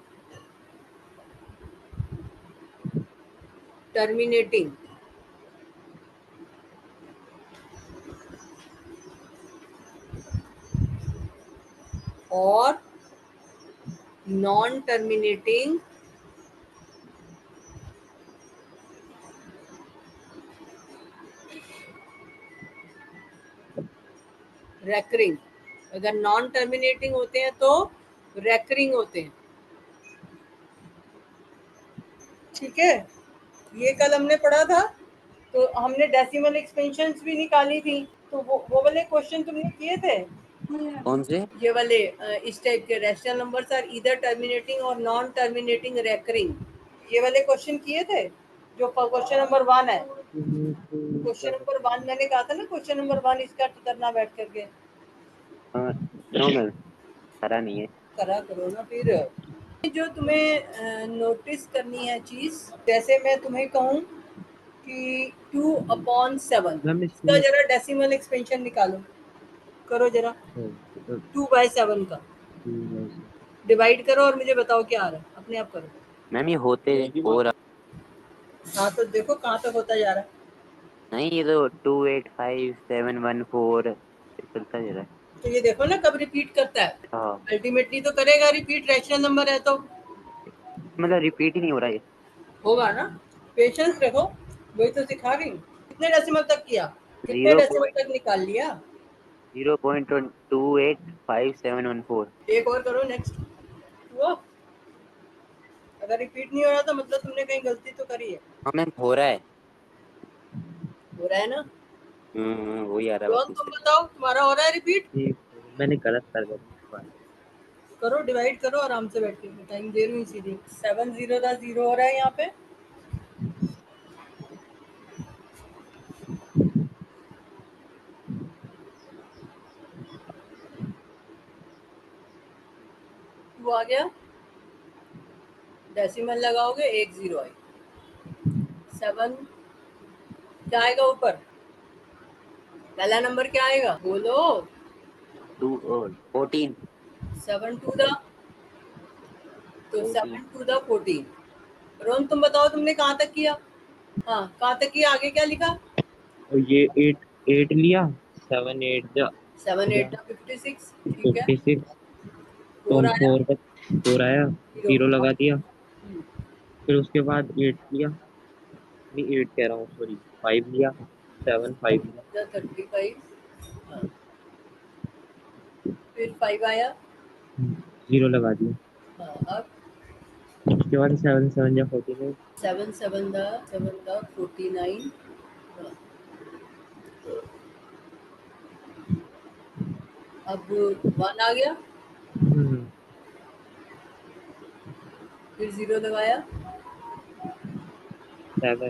terminating और नॉन टर्मिनेटिंग रेकरिंग। अगर नॉन टर्मिनेटिंग होते हैं तो रेकरिंग होते हैं, ठीक है। ये कल हमने पढ़ा था। तो हमने डेसिमल एक्सपेंशंस भी निकाली थी, तो वो वाले क्वेश्चन तुमने किए थे।
कौन से?
ये वाले इस टाइप के rational numbers are either terminating और नॉन टर्मिनेटिंग रेकरिंग, ये वाले क्वेश्चन किए थे जो क्वेश्चन नंबर 1 है। क्वेश्चन नंबर 1 मैंने कहा था ना, क्वेश्चन नंबर 1 इसका करना बैठ करके।
नो मैम, करा नहीं है।
करा करो ना फिर। जो तुम्हें नोटिस करनी है चीज, जैसे मैं तुम्हें कहूँ कि 2/7,
मैम
इसका
इसमें
जरा डेसिमल एक्सपेंशन निकालो, करो जरा। 2/7 का डिवाइड करो और मुझे बताओ क्या आ रहा है, अपने आप करो।
मैम ये होते हो रहा
हाँ तो देखो कहाँ तक होता जा रहा है।
नहीं, ये तो 285,714 चलता जा रहा है।
तो ये देखो ना कब रिपीट करता है,
हाँ,
अल्टीमेटली तो करेगा रिपीट, रैशनल नंबर है तो
मतलब रिपीट ही नहीं हो रहा है।
होगा ना। पेशेंस रखो, वही तो सिखा रही हूँ। कितने डेसिमल तक किया, कितने
0.
डेसिमल तक निकाल लिया?
0.285714.
एक और करो, नेक्स्ट। हुआ? अगर रिपीट नहीं हो रहा तो मतलब तुमने कहीं गलती तो करी है।
हाँ मैम हो रहा है।
हो रहा है ना?
वही आ रहा है
रोहन
वापस
तुम
से।
बताओ, तुम्हारा हो रहा है रिपीट?
मैंने गलत कर दिया।
करो, डिवाइड करो आराम से बैठ के, टाइम दे रही हूँ इसीलिए। 7 0 का 0 हो रहा है यहाँ पे। टू आ गया, डेसिमल लगाओगे 1 0 आएगा। 7 क्या आएगा ऊपर? पहला नंबर क्या आएगा बोलो?
14.
7 2 दा, तो 7 2 दा 14। रोहन तुम बताओ, तुमने कहाँ तक किया? हाँ, कहाँ तक किया, आगे क्या लिखा?
और ये 8 8 लिया, 7 8 जा
7 8 दा 56, ठीक है।
56, तो
4
हम
आया,
4 आया,
0।
0 लगा दिया। फिर उसके बाद 8 लिया, नहीं 8 कह रहा हूँ, सॉरी 5 लिया, 7 5 लिया,
35, हाँ। फिर 5 आया,
0 लगा दिया।
हाँ। अब
उसके बाद 7 7 जा 49,
7 7 दा 49, हाँ। अब 1 आ गया, फिर 0 लगाया,
7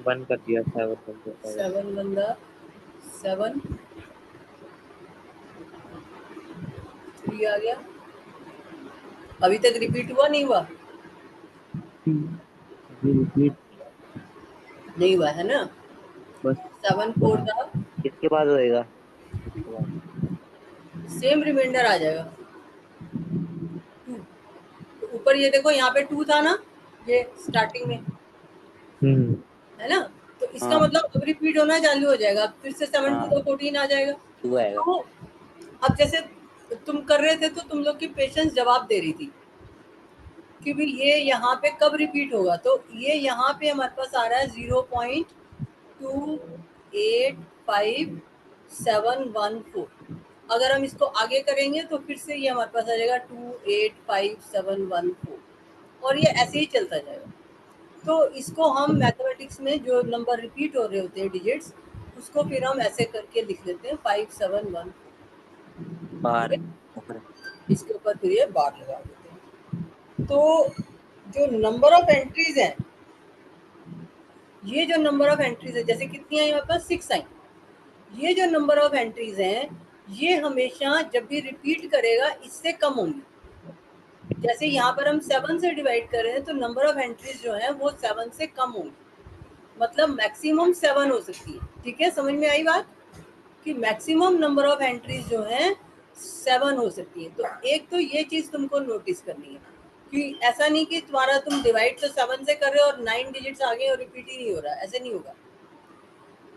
1 कर दिया, 7 1 जा 7।
7 1 दा 7, 3 आ गया। अभी तक रिपीट हुआ नहीं हुआ?
रिपीट
नहीं हुआ है ना?
बस
7 4 दा
किसके बाद होएगा?
उसके बाद
सेम रिमाइंडर आ जाएगा 2। तो ऊपर ये देखो, यहाँ पे 2 था ना, ये स्टार्टिंग में, है ना? तो इसका
हाँ
मतलब अब रिपीट होना चालू हो जाएगा। अब फिर से 7
हाँ
2 दा 14 आ जाएगा।
2 आएगा।
तो अब जैसे तुम कर रहे थे तो तुम लोग की पेशेंस जवाब दे रही थी कि भी ये यहाँ पे कब रिपीट होगा। तो ये यहाँ पे हमारे पास आ रहा है 0.285714। अगर हम इसको आगे करेंगे तो फिर से ये हमारे पास आ जाएगा 285714, और ये ऐसे ही चलता जाएगा। तो इसको हम मैथमेटिक्स में जो नंबर रिपीट हो रहे होते हैं डिजिट्स, उसको फिर हम ऐसे करके लिख लेते हैं 5714।
बाहर
इसके ऊपर फिर ये बार लगा देते हैं। तो जो नंबर ऑफ एंट्रीज हैं, ये जो नंबर ऑफ एंट्रीज है, जैसे कितनी आई हमारे पास? 6 आई। ये जो नंबर ऑफ एंट्रीज हैं, ये हमेशा जब भी रिपीट करेगा इससे कम होंगी। जैसे यहाँ पर हम 7 से डिवाइड कर रहे हैं तो नंबर ऑफ एंट्रीज जो है वो 7 से कम होंगी, मतलब मैक्सिमम 7 हो सकती है। ठीक है, समझ में आई बात? कि मैक्सिमम नंबर ऑफ एंट्रीज जो हैं 7 हो सकती है। तो एक तो ये चीज तुमको नोटिस करनी है कि ऐसा नहीं कि तुम्हारा तुम डिवाइड तो 7 से कर रहे हो और 9 डिजिट्स आ गए और रिपीट ही नहीं हो रहा, ऐसे नहीं होगा।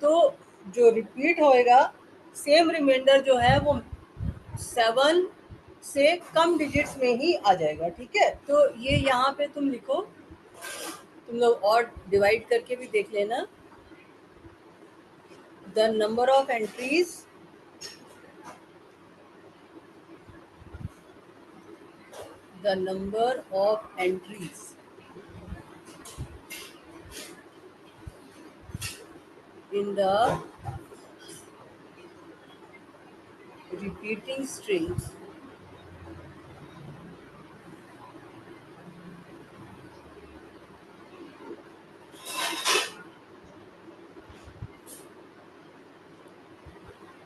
तो जो रिपीट होएगा, सेम रिमाइंडर जो है वो 7 से कम डिजिट्स में ही आ जाएगा। ठीक है, तो ये यहाँ पे तुम लिखो, तुम लोग और डिवाइड करके भी देख लेना। The number of entries the number of entries in the repeating strings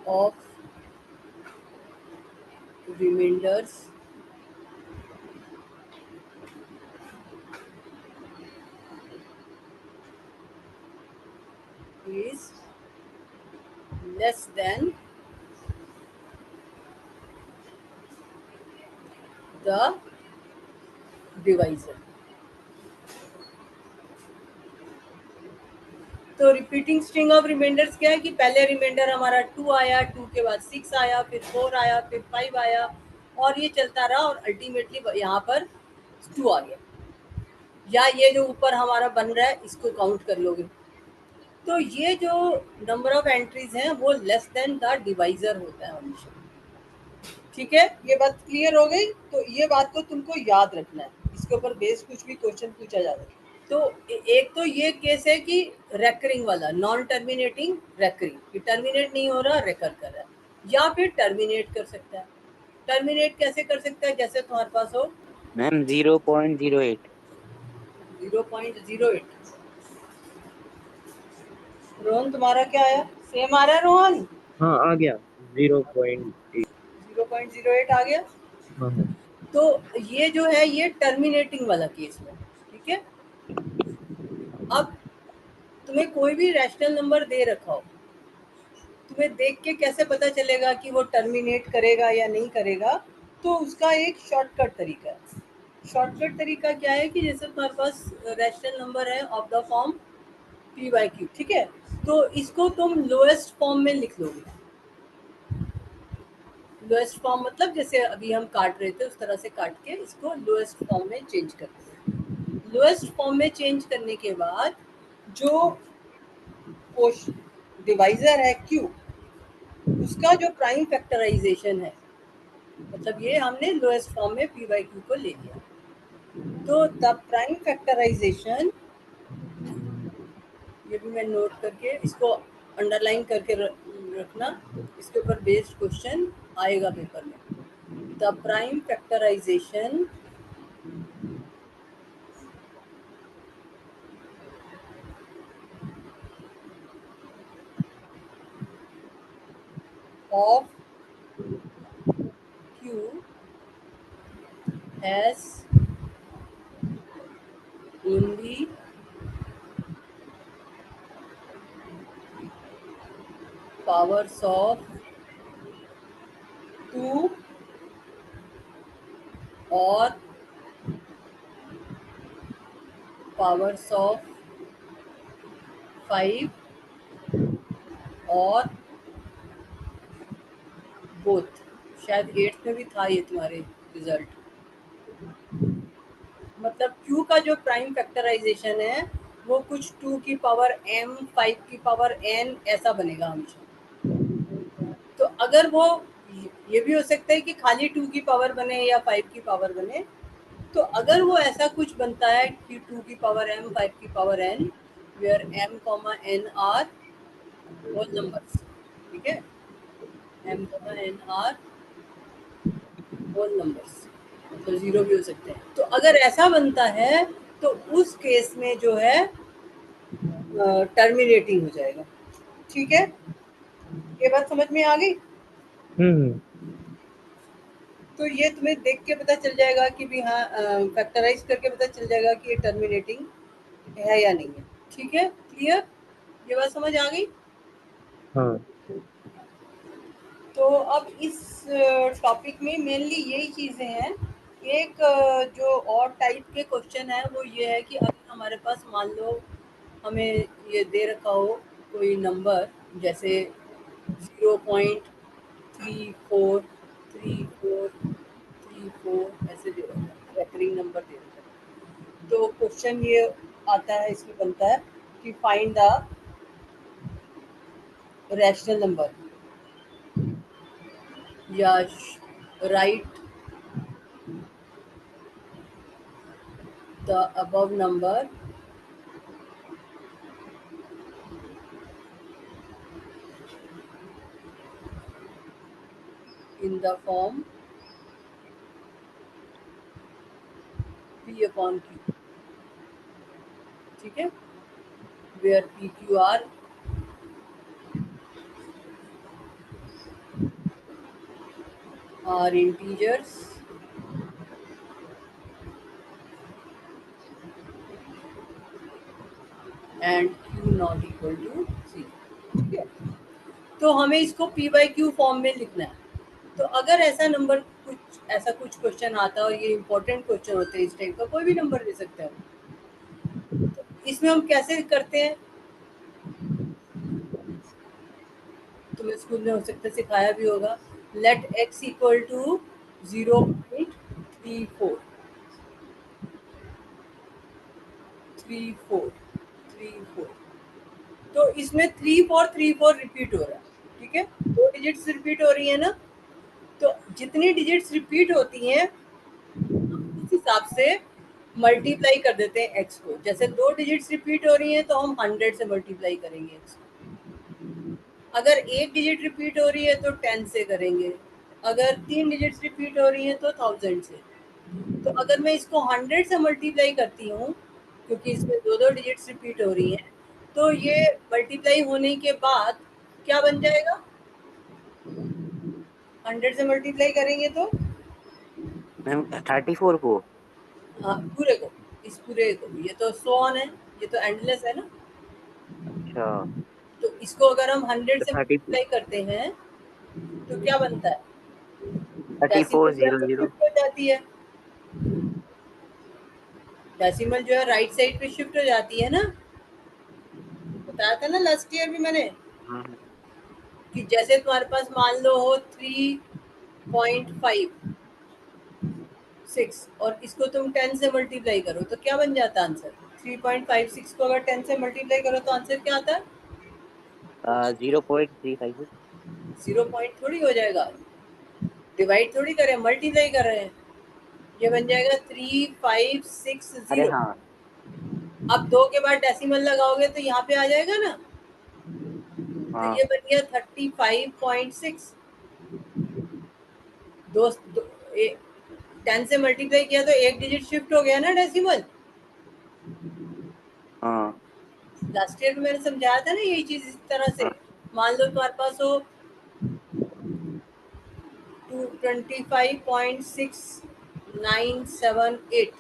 of remainders is less than the divisor। तो रिपीटिंग स्ट्रिंग ऑफ रिमाइंडर्स क्या है कि पहले रिमाइंडर हमारा 2 आया, 2 के बाद 6 आया, फिर 4 आया, फिर 5 आया, और ये चलता रहा और अल्टीमेटली यहाँ पर 2 आ गया। या ये जो ऊपर हमारा बन रहा है इसको काउंट कर लोगे, तो ये जो नंबर ऑफ एंट्रीज हैं वो लेस देन द डिवाइजर होता है हमेशा। ठीक है, ये बात क्लियर हो गई। तो ये बात को तुमको याद रखना है, इसके ऊपर बेस कुछ भी क्वेश्चन पूछा जाता है। तो एक तो ये केस है कि रेकरिंग वाला, नॉन टर्मिनेटिंग रेकरिंग, कि टर्मिनेट नहीं हो रहा, रेकर कर रहा है, या फिर टर्मिनेट कर सकता है। टर्मिनेट कैसे कर सकता है? जैसे तुम्हारे पास हो
मैम 0.08।
0.08। रोहन तुम्हारा क्या आया? सेम आ रहा है रोहन?
हाँ आ गया 0.8।
0.08 आ गया।
हाँ हाँ।
तो ये जो है ये टर्मिनेटिंग वाला केस है। ठीक है, अब तुम्हें कोई भी रैशनल नंबर दे रखा हो, तुम्हें देख के कैसे पता चलेगा कि वो टर्मिनेट करेगा या नहीं करेगा? तो उसका एक शॉर्टकट तरीका है। शॉर्टकट तरीका क्या है कि जैसे तुम्हारे पास रैशनल नंबर है of the form P by Q, ठीक है, तो इसको तुम लोएस्ट फॉर्म में लिख लोगे। लोएस्ट फॉर्म मतलब जैसे अभी हम काट रहे थे उस तरह से काट के इसको लोएस्ट फॉर्म में चेंज कर देंगे। लोएस्ट फॉर्म में चेंज करने के बाद जो डिवाइजर है क्यू, उसका जो प्राइम फैक्टराइजेशन है, मतलब ये हमने लोएस्ट फॉर्म में पी बाई क्यू को ले लिया, तो द प्राइम फैक्टराइजेशन, ये भी मैं नोट करके इसको अंडरलाइन करके रखना, इसके ऊपर बेस्ड क्वेश्चन आएगा पेपर में। The prime factorisation of Q has only powers of 2 or powers of 5 और बोथ। शायद 8th में भी था ये तुम्हारे रिजल्ट। मतलब Q का जो प्राइम फैक्टराइजेशन है वो कुछ 2 की पावर m 5 की पावर n ऐसा बनेगा हमेशा। तो अगर वो, ये भी हो सकता है कि खाली 2 की पावर बने या 5 की पावर बने, तो अगर वो ऐसा कुछ बनता है कि 2 की पावर m 5 की power n, where m n are whole numbers, ठीक है, m n are whole numbers, तो जीरो भी हो सकते हैं। तो अगर ऐसा बनता है तो उस केस में जो है टर्मिनेटिंग हो जाएगा। ठीक है, ये बात समझ में आ गई?
हम्म।
तो ये तुम्हें देख के पता चल जाएगा कि भी हाँ, फैक्टराइज करके पता चल जाएगा कि ये टर्मिनेटिंग है या नहीं है। ठीक है, क्लियर? ये बात समझ आ गई?
हाँ।
तो अब इस टॉपिक में मेनली यही चीज़ें हैं। एक जो और टाइप के क्वेश्चन है वो ये है कि अगर हमारे पास मान लो हमें ये दे रखा हो कोई नंबर, जैसे 0.343434 ऐसे दे रखा है, रेकरिंग नंबर दे रखा है। तो क्वेश्चन ये आता है, इसमें बनता है कि फाइंड द रैशनल नंबर या right the above number in the form P upon Q, ठीक है, where P Q are integers and Q not equal to 0, ठीक है। तो हमें इसको P by Q फॉर्म में लिखना है। तो अगर ऐसा नंबर ऐसा कुछ क्वेश्चन आता है, और ये इंपॉर्टेंट क्वेश्चन होते हैं इस टाइप का, कोई भी नंबर दे सकते हैं, तो इसमें हम कैसे करते हैं, तुम्हें स्कूल में हो सकता है सिखाया भी होगा। लेट x इक्वल टू 0.34 34 34, तो इसमें 3434 रिपीट हो रहा है, ठीक है, 2 डिजिट्स रिपीट हो रही है ना, तो जितनी डिजिट्स रिपीट होती हैं उस हिसाब से मल्टीप्लाई कर देते हैं एक्स को। जैसे 2 डिजिट्स रिपीट हो रही हैं तो हम 100 से मल्टीप्लाई करेंगे एक्स को। अगर 1 डिजिट रिपीट हो रही है तो 10 से करेंगे, अगर 3 डिजिट्स रिपीट हो रही है तो 1000 से। तो अगर मैं इसको 100 से मल्टीप्लाई करती हूँ, क्योंकि इसमें 2 डिजिट्स रिपीट हो रही हैं, तो ये मल्टीप्लाई होने के बाद क्या बन जाएगा? 100 से मल्टीप्लाई करेंगे तो
मैम 34 को।
हाँ, पूरे को, इस पूरे को, ये तो सो ऑन है, ये तो एंडलेस है ना।
अच्छा
तो इसको अगर हम 100
तो
से
30
मल्टीप्लाई करते हैं तो क्या बनता है?
34
डेसिमल जो है
0
वो
0।
शिफ्ट हो जाती है, डेसिमल जो है राइट साइड पे शिफ्ट हो जाती है ना। बताया था ना लास्ट ईयर भी मैंने
हाँ
कि जैसे तुम्हारे पास मान लो हो 3.56 और इसको तुम 10 से मल्टीप्लाई करो तो क्या बन जाता है आंसर? 3.56 को अगर 10 से मल्टीप्लाई करो तो आंसर क्या आता है?
0.356।
0 पॉइंट थोड़ी हो जाएगा, डिवाइड थोड़ी करें, मल्टीप्लाई कर रहे हैं। ये बन जाएगा
अरे
3560।
हाँ
अब 2 के बाद डेसिमल लगाओगे तो यहाँ पे आ जाएगा ना, तो
हाँ
ये बन गया 35.6। दो, दो 10 से मल्टीप्लाई किया तो 1 डिजिट शिफ्ट हो गया ना डेसिमल।
हाँ
लास्ट ईयर में मैंने समझाया था ना यही चीज इस तरह से।
हाँ
मान लो तुम्हारे पास हो 25.6978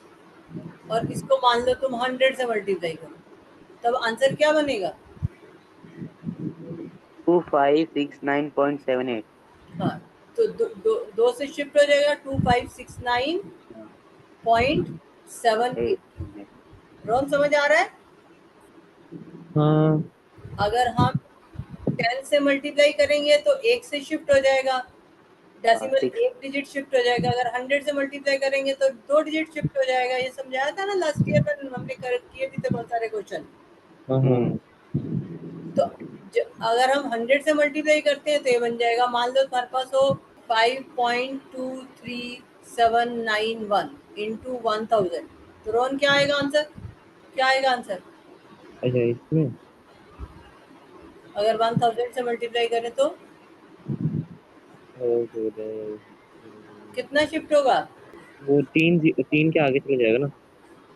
और इसको मान लो तुम 100 से मल्टीप्लाई करो, तब आंसर क्या बनेगा?
2569.78।
हाँ, तो दो से शिफ्ट हो जाएगा 2569.78। रोहन समझ आ रहा है?
हाँ
अगर हम 10 से मल्टीप्लाई करेंगे तो 1 से शिफ्ट हो जाएगा, डेसिमल
6।
1 डिजिट शिफ्ट हो जाएगा। अगर 100 से मल्टीप्लाई करेंगे तो 2 डिजिट शिफ्ट हो जाएगा। ये समझाया था ना लास्ट ईयर में, हमने किए भी थे बहुत सारे क्वेश्चन।
हाँ हाँ
तो अगर हम 100 से मल्टीप्लाई करते हैं तो ये बन जाएगा, मान लो तुम्हारे पास हो 5.23791 इंटू 1000। तो रोहन क्या आएगा आंसर? क्या आएगा आंसर
अच्छा इसमें
अगर 1000 से मल्टीप्लाई करें तो?
वो फिर
कितना शिफ्ट होगा?
वो तीन के आगे चले जाएगा ना।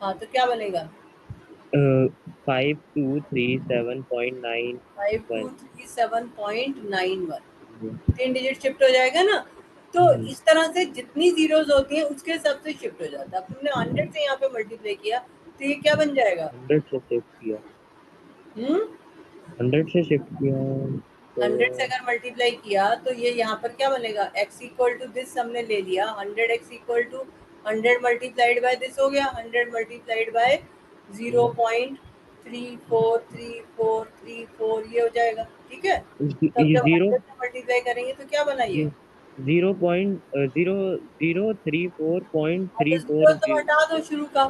हाँ, तो क्या बनेगा?
5237.91।
5237.91। 3 डिजिट शिफ्ट हो जाएगा ना। तो इस तरह से जितनी जीरोस होती हैं उसके हिसाब से शिफ्ट हो जाता है। अब तुमने 100 से यहाँ पे मल्टीप्लाई किया तो ये क्या बन जाएगा?
100 से शिफ्ट किया।
हम्म
100 से शिफ्ट किया तो
100 से अगर मल्टीप्लाई किया तो ये यहाँ पर क्या बनेगा? x इक्वल टू दिस हमने ले लिया, 100x equal to 100 multiplied by this हो गया, 100 मल्टीप्लाइड बाय 0.343434 ये हो जाएगा, ठीक है। तब
ये
जब
जीरो
100 से मल्टीप्लाई करेंगे तो क्या बना ये?
0.0034.34
हाँ, तो जीरो तो हटा दो शुरू का,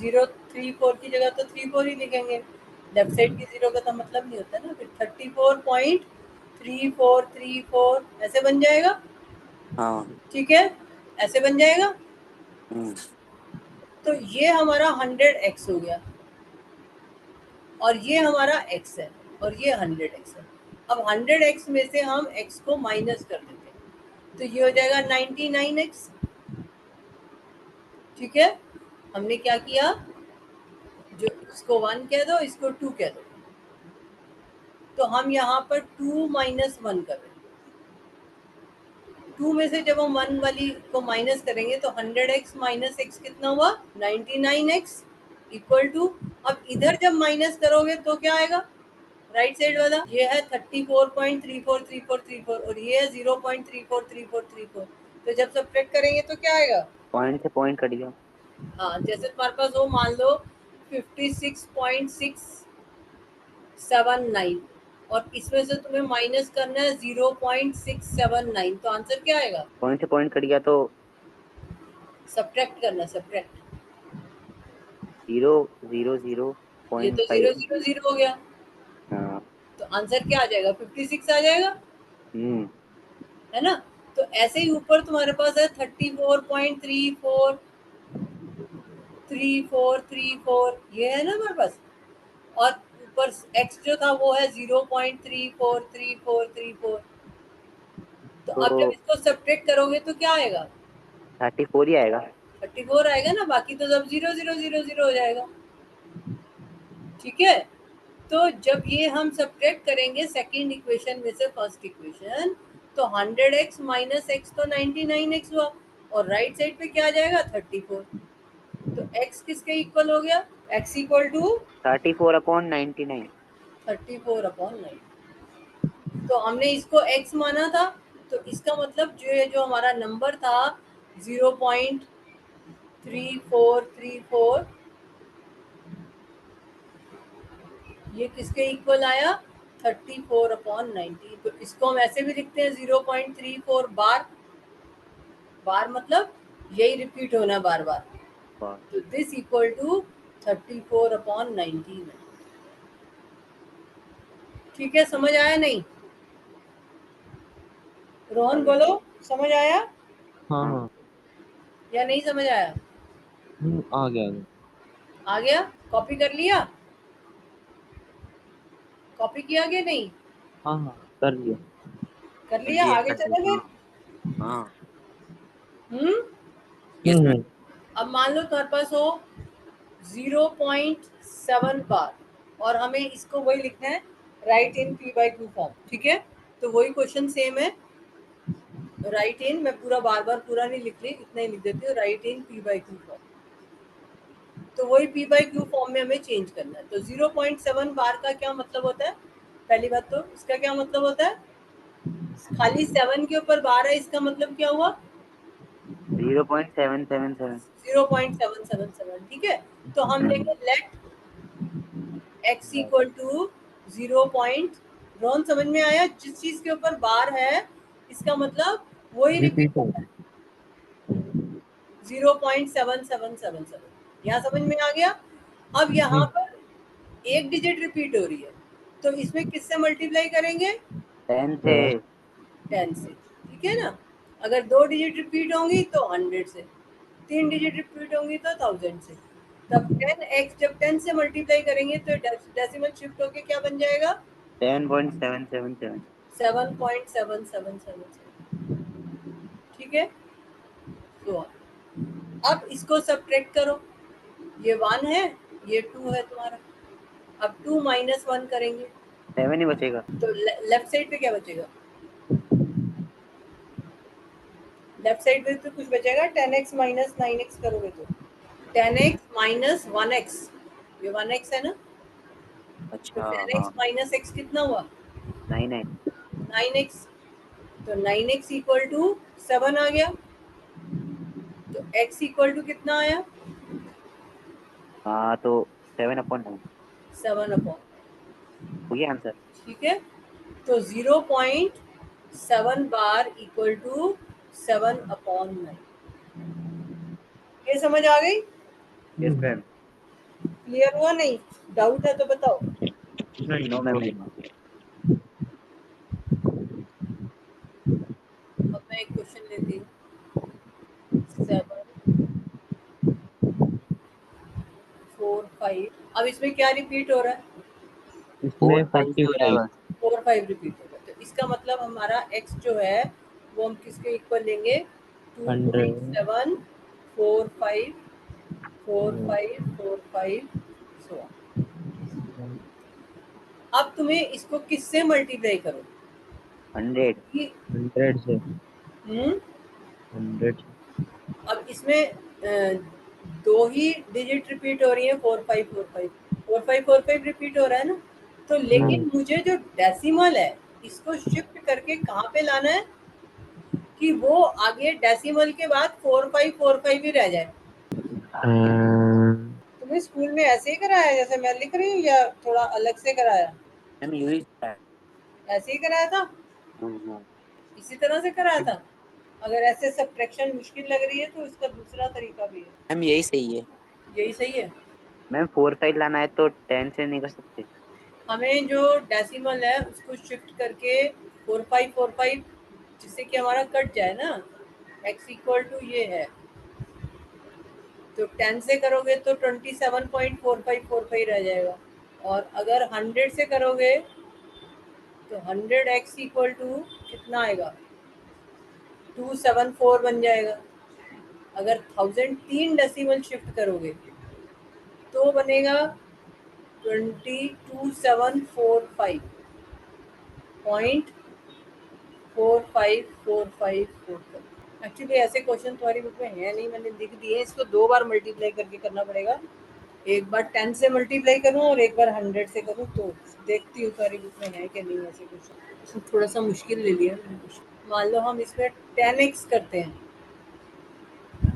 034 की जगह तो 34 ही लिखेंगे। लेफ्ट साइड की जीरो का तो मतलब नहीं होता ना, फिर 34.3434 ऐसे बन जाएगा,
हाँ
ठीक है, ऐसे बन जाएगा।
हम्म,
तो ये हमारा 100x हो गया और ये हमारा x है और ये 100x है। अब 100x में से हम x को माइनस कर देते हैं तो ये हो जाएगा 99x, ठीक है। हमने क्या किया, जो इसको 1 कह दो इसको 2 कह दो, तो हम यहाँ पर 2 माइनस 1 कर रहे हैं। 2 में से जब हम 1 वाली को माइनस करेंगे तो 100x माइनस x कितना हुआ? 99x इक्वल टू, अब इधर जब माइनस करोगे तो क्या आएगा? राइट साइड वाला ये है 34.343434 और ये है 0.343434। तो जब सब्ट्रैक्ट करेंगे तो क्या आएगा?
पॉइंट से पॉइंट कट गया।
हाँ, जैसे तुम्हारे पास हो मान लो 56.679 और इसमें से तुम्हें माइनस करना है 0.679, तो आंसर क्या आएगा?
पॉइंट से पॉइंट कट गया तो
सब्ट्रैक्ट करना, सब्ट्रैक्ट।
0 0 0
ये तो
0.5।
0 0 0 हो गया, आंसर क्या आ जाएगा? 56 आ जाएगा, है ना? तो ऐसे ही ऊपर तुम्हारे पास है 34.34 ये है ना हमारे पास, और ऊपर x जो था वो है 0.343434। तो अब जब
तो
इसको सब्ट्रैक्ट करोगे तो क्या आएगा?
34 ही आएगा।
34 आएगा ना, बाकी तो सब 0 0 0 0 हो जाएगा। ठीक है, तो जब ये हम सब्ट्रैक्ट करेंगे सेकंड इक्वेशन में से फर्स्ट इक्वेशन, तो 100x माइनस x तो 99x हुआ, और राइट साइड पे क्या आ जाएगा? 34। तो x किसके इक्वल हो गया? x equal to
34/99।
34/9। तो हमने इसको x माना था, तो इसका मतलब जो हमारा नंबर था 0.3434, ये किसके इक्वल आया? 34/90। तो इसको हम ऐसे भी लिखते हैं 0.34 बार, बार मतलब यही रिपीट होना बार बार। तो दिस इक्वल टू 34/90। ठीक है, समझ आया नहीं? रोहन बोलो, समझ आया
हाँ हाँ।
या नहीं समझ आया?
आ गया आ गया।
आ गया? कॉपी कर लिया? कॉपी किया कि नहीं?
हाँ हाँ कर लिया।
कर लिया, आगे चले फिर।
हाँ।
हम्म
हम्म।
अब मान लो तुम्हारे पास हो 0.7 बार, और हमें इसको वही लिखना है राइट इन p/q फॉर्म। ठीक है, तो वही क्वेश्चन सेम है, राइट इन, मैं पूरा बार बार पूरा नहीं लिख रही, इतना ही लिख देती हूँ, राइट इन p/q फॉर्म। तो वही p/q फॉर्म में हमें चेंज करना है। तो 0.7 बार का क्या मतलब होता है? पहली बात तो इसका क्या मतलब होता है? खाली 7 के ऊपर बार है, इसका मतलब क्या हुआ?
0.777।
0.777। ठीक है, तो हम लेंगे let x equal to 0. Rohan समझ में आया? जिस चीज के ऊपर बार है इसका मतलब वही रिपीट
रिपीट हो।
होता है, 0.7777। यहाँ समझ में आ गया? अब यहाँ पर एक डिजिट रिपीट हो रही है, तो इसमें किससे मल्टीप्लाई करेंगे?
10 से।
10 से। ठीक है ना? अगर दो डिजिट रिपीट होंगी तो 100 से, तीन डिजिट रिपीट होंगी तो 1000 से। तब 10x जब 10 से मल्टीप्लाई करेंगे तो डेसिमल शिफ्ट होके क्या बन जाएगा?
7.777।
7.7777। ठीक है, तो अब इसको सब्ट्रैक्ट करो, ये 1 है, ये 2 है तुम्हारा। अब 2 माइनस 1 करेंगे
7 ही बचेगा।
तो लेफ्ट साइड पे क्या बचेगा? लेफ्ट साइड पे तो कुछ बचेगा, 10x माइनस 9x करोगे तो 10x माइनस 1x, ये 1x है ना, तो
अच्छा।
10x
हाँ।
माइनस x कितना हुआ?
9 है।
9x। तो 9x इक्वल टू 7 आ गया, तो x इक्वल टू कितना आया?
हाँ तो 7/9
7/।
हो गया आंसर।
ठीक है, तो 0.7 बार इक्वल टू 7/9। ये समझ आ गई?
Yes ma'am.
क्लियर हुआ? नहीं डाउट है तो बताओ।
No ma'am.
अब मैं एक क्वेश्चन लेती हूँ, 7 4 5। अब इसमें क्या रिपीट हो रहा है?
इसमें
5 हो रहा है
45।
बस।
4 5 रिपीट हो रहा है, तो इसका मतलब हमारा x जो है वो हम किसके इक्वल लेंगे?
100।
2.7 4 5 4 5 4 5 सो। अब तुम्हें इसको किससे मल्टीप्लाई करो?
100।
ये
100 से।
हम्म
100 से।
अब इसमें दो ही डिजिट रिपीट हो रही है, 4 5 4 5 रिपीट हो रहा है ना, तो लेकिन मुझे जो डेसिमल है इसको शिफ्ट करके कहाँ पे लाना है कि वो आगे डेसिमल के बाद 4 5 4 5 ही रह जाए। तुम्हें स्कूल में ऐसे ही कराया जैसे मैं लिख रही हूँ, या थोड़ा अलग से कराया?
मैम यूज है।
ऐसे ही कराया था,
हाँ।
इसी तरह से कराया था। अगर ऐसे सब्ट्रैक्शन मुश्किल लग रही है तो इसका दूसरा तरीका भी है।
मैम यही सही है।
यही सही है।
मैम 4 5 लाना है तो 10 से नहीं कर सकते।
हमें जो डेसिमल है उसको शिफ्ट करके 4545, जिससे कि हमारा कट जाए ना, x इक्वल टू ये है, तो 10 से करोगे तो 27.4545 रह जाएगा, और अगर 100 से करोगे तो 100x इक्वल टू कितना आएगा, 274 बन जाएगा। अगर 1000 3 डेसिमल शिफ्ट करोगे तो बनेगा 22745.454545। एक्चुअली ऐसे क्वेश्चन तुम्हारी बुक में है नहीं, मैंने लिख दिए, इसको 2 बार मल्टीप्लाई करके करना पड़ेगा। एक बार 10 से मल्टीप्लाई करूँ और एक बार 100 से करूँ, तो देखती हूँ तुम्हारी बुक में है कि नहीं ऐसे क्वेश्चन। इसमें थोड़ा सा मुश्किल ले लिया मैंने क्वेश्चन। मान लो हम इसमें 10x करते हैं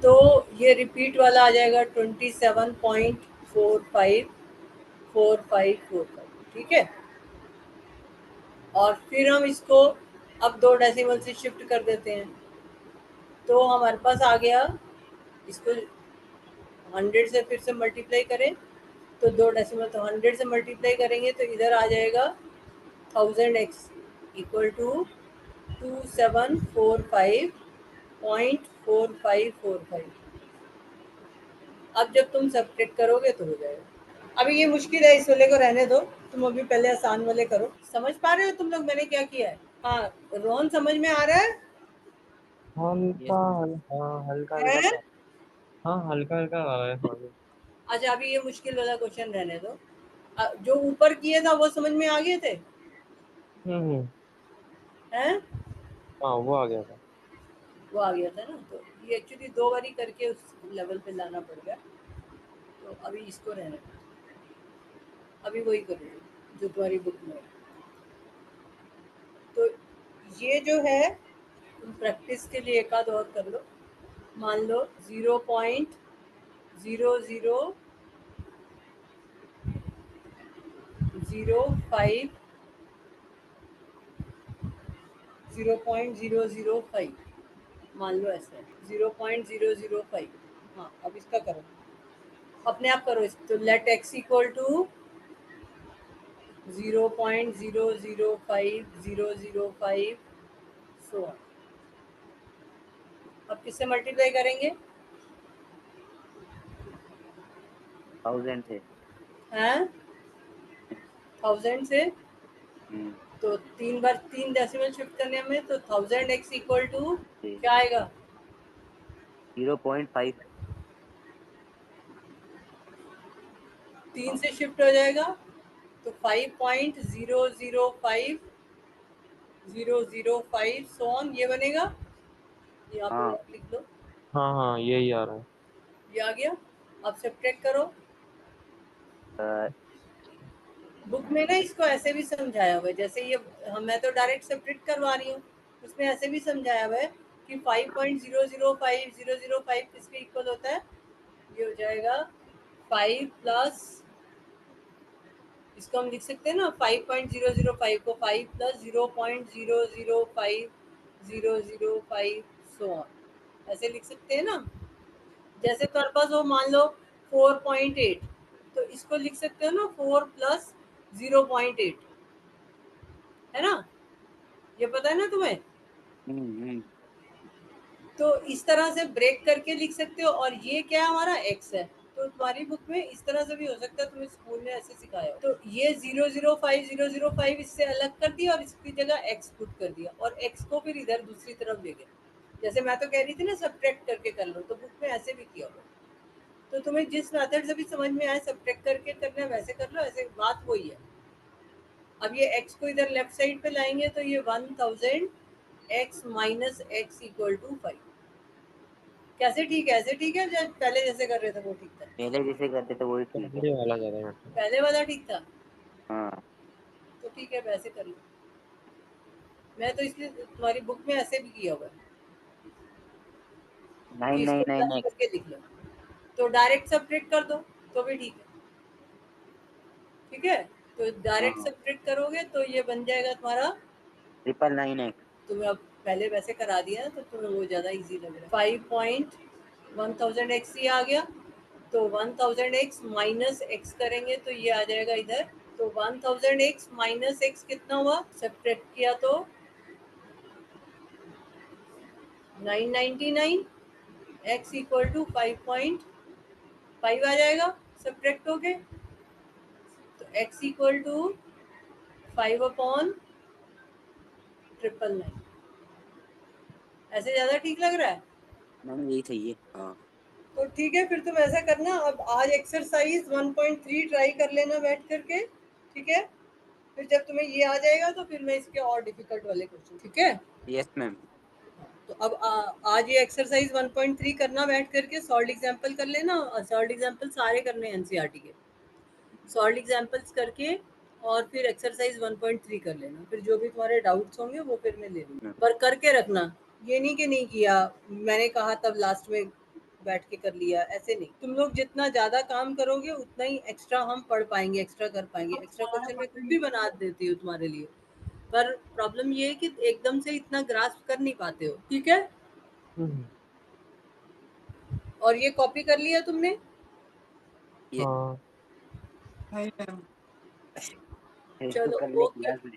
तो ये रिपीट वाला आ जाएगा 27.454545, ठीक है। और फिर हम इसको अब 2 डेसिमल से शिफ्ट कर देते हैं, तो हमारे पास आ गया, इसको 100 से फिर से मल्टीप्लाई करें तो 2 डेसिमल, तो 100 से मल्टीप्लाई करेंगे तो इधर आ जाएगा 1000x इक्वल टू 2745.4545। अब जब तुम सब्ट्रैक्ट करोगे तो हो जाएगा। अभी ये मुश्किल है, इस वाले को रहने दो, तुम अभी पहले आसान वाले करो। समझ पा रहे हो तुम लोग मैंने क्या किया है? हाँ रोहन, समझ में आ रहा है?
हल्का हाँ, हल्का हल्का
है?
तो हाँ, हल्का हल्का आ रहा है समझ।
अच्छा अभी ये मुश्किल वाला क्वेश्चन रहने दो। जो ऊपर किए था वो समझ में आ गए थे?
हम्म।
हैं?
हाँ, वो आ गया था।
वो आ गया था ना, तो ये एक्चुअली 2 बारी करके उस लेवल पे लाना पड़ गया, तो अभी इसको रहने दो। अभी वही करोगे जो तुम्हारी बुक में है। तो ये जो है तुम प्रैक्टिस के लिए एक आध और कर लो। मान लो 0.0005, 0.005, मान लो ऐसा है 0.005। हाँ अब इसका करो, अपने आप करो इसको। तो लेट x इक्वल टू 0.005005, सो अब किससे मल्टीप्लाई करेंगे?
1000 से।
हैं? 1000 से।
हम्म।
तो 3 बार 3 डेसिमल शिफ्ट करने में, तो 1000x इक्वल टू क्या आएगा?
0.5।
3 से शिफ्ट हो जाएगा तो 5.005005 सोन ये बनेगा। यहाँ पे
हाँ।
आप लिख लो,
हाँ हाँ, यही आ रहा है।
ये आ गया। अब सब्ट्रैक्ट करो।
अ,
बुक में ना इसको ऐसे भी समझाया हुआ है, जैसे ये मैं तो डायरेक्ट सब्ट्रैक्ट करवा रही हूँ, उसमें ऐसे भी समझाया हुआ है कि 5.005005 किसके इक्वल होता है? ये हो जाएगा 5 प्लस, इसको हम लिख सकते हैं ना 5.005 को 5 प्लस 0.005005 सो ऑन, ऐसे लिख सकते हैं ना। जैसे तुम्हारे पास वो मान लो 4.8, तो इसको लिख सकते हो ना 4 प्लस 0.8, है ना? ये पता है ना तुम्हें?
हम्म।
तो इस तरह से ब्रेक करके लिख सकते हो। और ये क्या हमारा एक्स है, तो तुम्हारी बुक में इस तरह से भी हो सकता है, तुम्हें स्कूल में ऐसे सिखाया हो। तो ये 005 इससे अलग कर दिया और इसकी जगह एक्स पुट कर दिया, और एक्स को फिर इधर दूसरी तरफ ले गए। जैसे मैं तो कह रही थी ना सब्ट्रैक्ट करके कर लो, तो बुक में ऐसे भी किया हुआ। तो तुम्हें जिस मेथड से भी समझ में आए सब्ट्रैक्ट करके करना है वैसे कर लो, ऐसे बात वही है। अब ये x को इधर लेफ्ट साइड पे लाएंगे तो ये 1000 x minus x equal to 5। कैसे ठीक है? ऐसे ठीक है, जब पहले जैसे कर रहे थे वो ठीक था?
पहले जैसे करते थे वही ठीक है।
पहले वाला ज्यादा बेटर है।
पहले वाला ठीक था?
हाँ।
तो ठीक है वैसे कर लो। मैं तो इसलिए तुम्हारी बुक में ऐसे भी किया हुआ है
नहीं
कि
नहीं
इसको
नहीं
प्लस
नहीं।
करके लिख लो, तो डायरेक्ट सब्ट्रैक्ट कर दो तो भी ठीक है। ठीक है, तो डायरेक्ट
हाँ।
सब्ट्रैक्ट करोगे तो ये बन जाएगा तुम्हारा,
999x।
तुम्हें अब पहले वैसे करा दिया तो तुम्हें वो ज़्यादा इजी लग रहा है। 5.1000x ही आ गया, तो 1000x माइनस एक्स करेंगे तो ये आ जाएगा इधर तो 1000x माइनस x कितना हुआ, सब्ट्रैक्ट किया तो 999, x इक्वल टू 5.5 आ जाएगा सब्ट्रैक्ट हो के। तो x इक्वल टू 5/999। ऐसे ज्यादा ठीक लग रहा है?
मैम यही चाहिए। हाँ
तो ठीक है, फिर तुम ऐसा करना, अब आज एक्सरसाइज 1.3 ट्राई कर लेना बैठ करके, ठीक है? फिर जब तुम्हें ये आ जाएगा तो फिर मैं इसके और डिफिकल्ट वाले क्वेश्चन, ठीक है?
Yes ma'am.
तो अब आज ये एक्सरसाइज 1.3 करना बैठ करके, सॉल्व एग्जाम्पल कर लेना। सॉल्व एग्जाम्पल सारे करने हैं एनसीईआरटी के, सॉल्व एग्जाम्पल्स करके और फिर एक्सरसाइज 1.3 कर लेना। फिर जो भी तुम्हारे डाउट्स होंगे वो फिर मैं ले लूँगी, पर करके रखना। ये नहीं कि नहीं किया, मैंने कहा तब लास्ट में बैठ के कर लिया, ऐसे नहीं। तुम लोग जितना ज्यादा काम करोगे उतना ही एक्स्ट्रा हम पढ़ पाएंगे, एक्स्ट्रा कर पाएंगे। एक्स्ट्रा क्वेश्चन मैं खुद भी बना देती हूँ तुम्हारे लिए, पर प्रॉब्लम ये है कि एकदम से इतना ग्रास्प कर नहीं पाते हो, ठीक है? और ये कॉपी कर लिया तुमने?
हाँ
हाय मैम।
चलो
कल
ओके,
क्लास में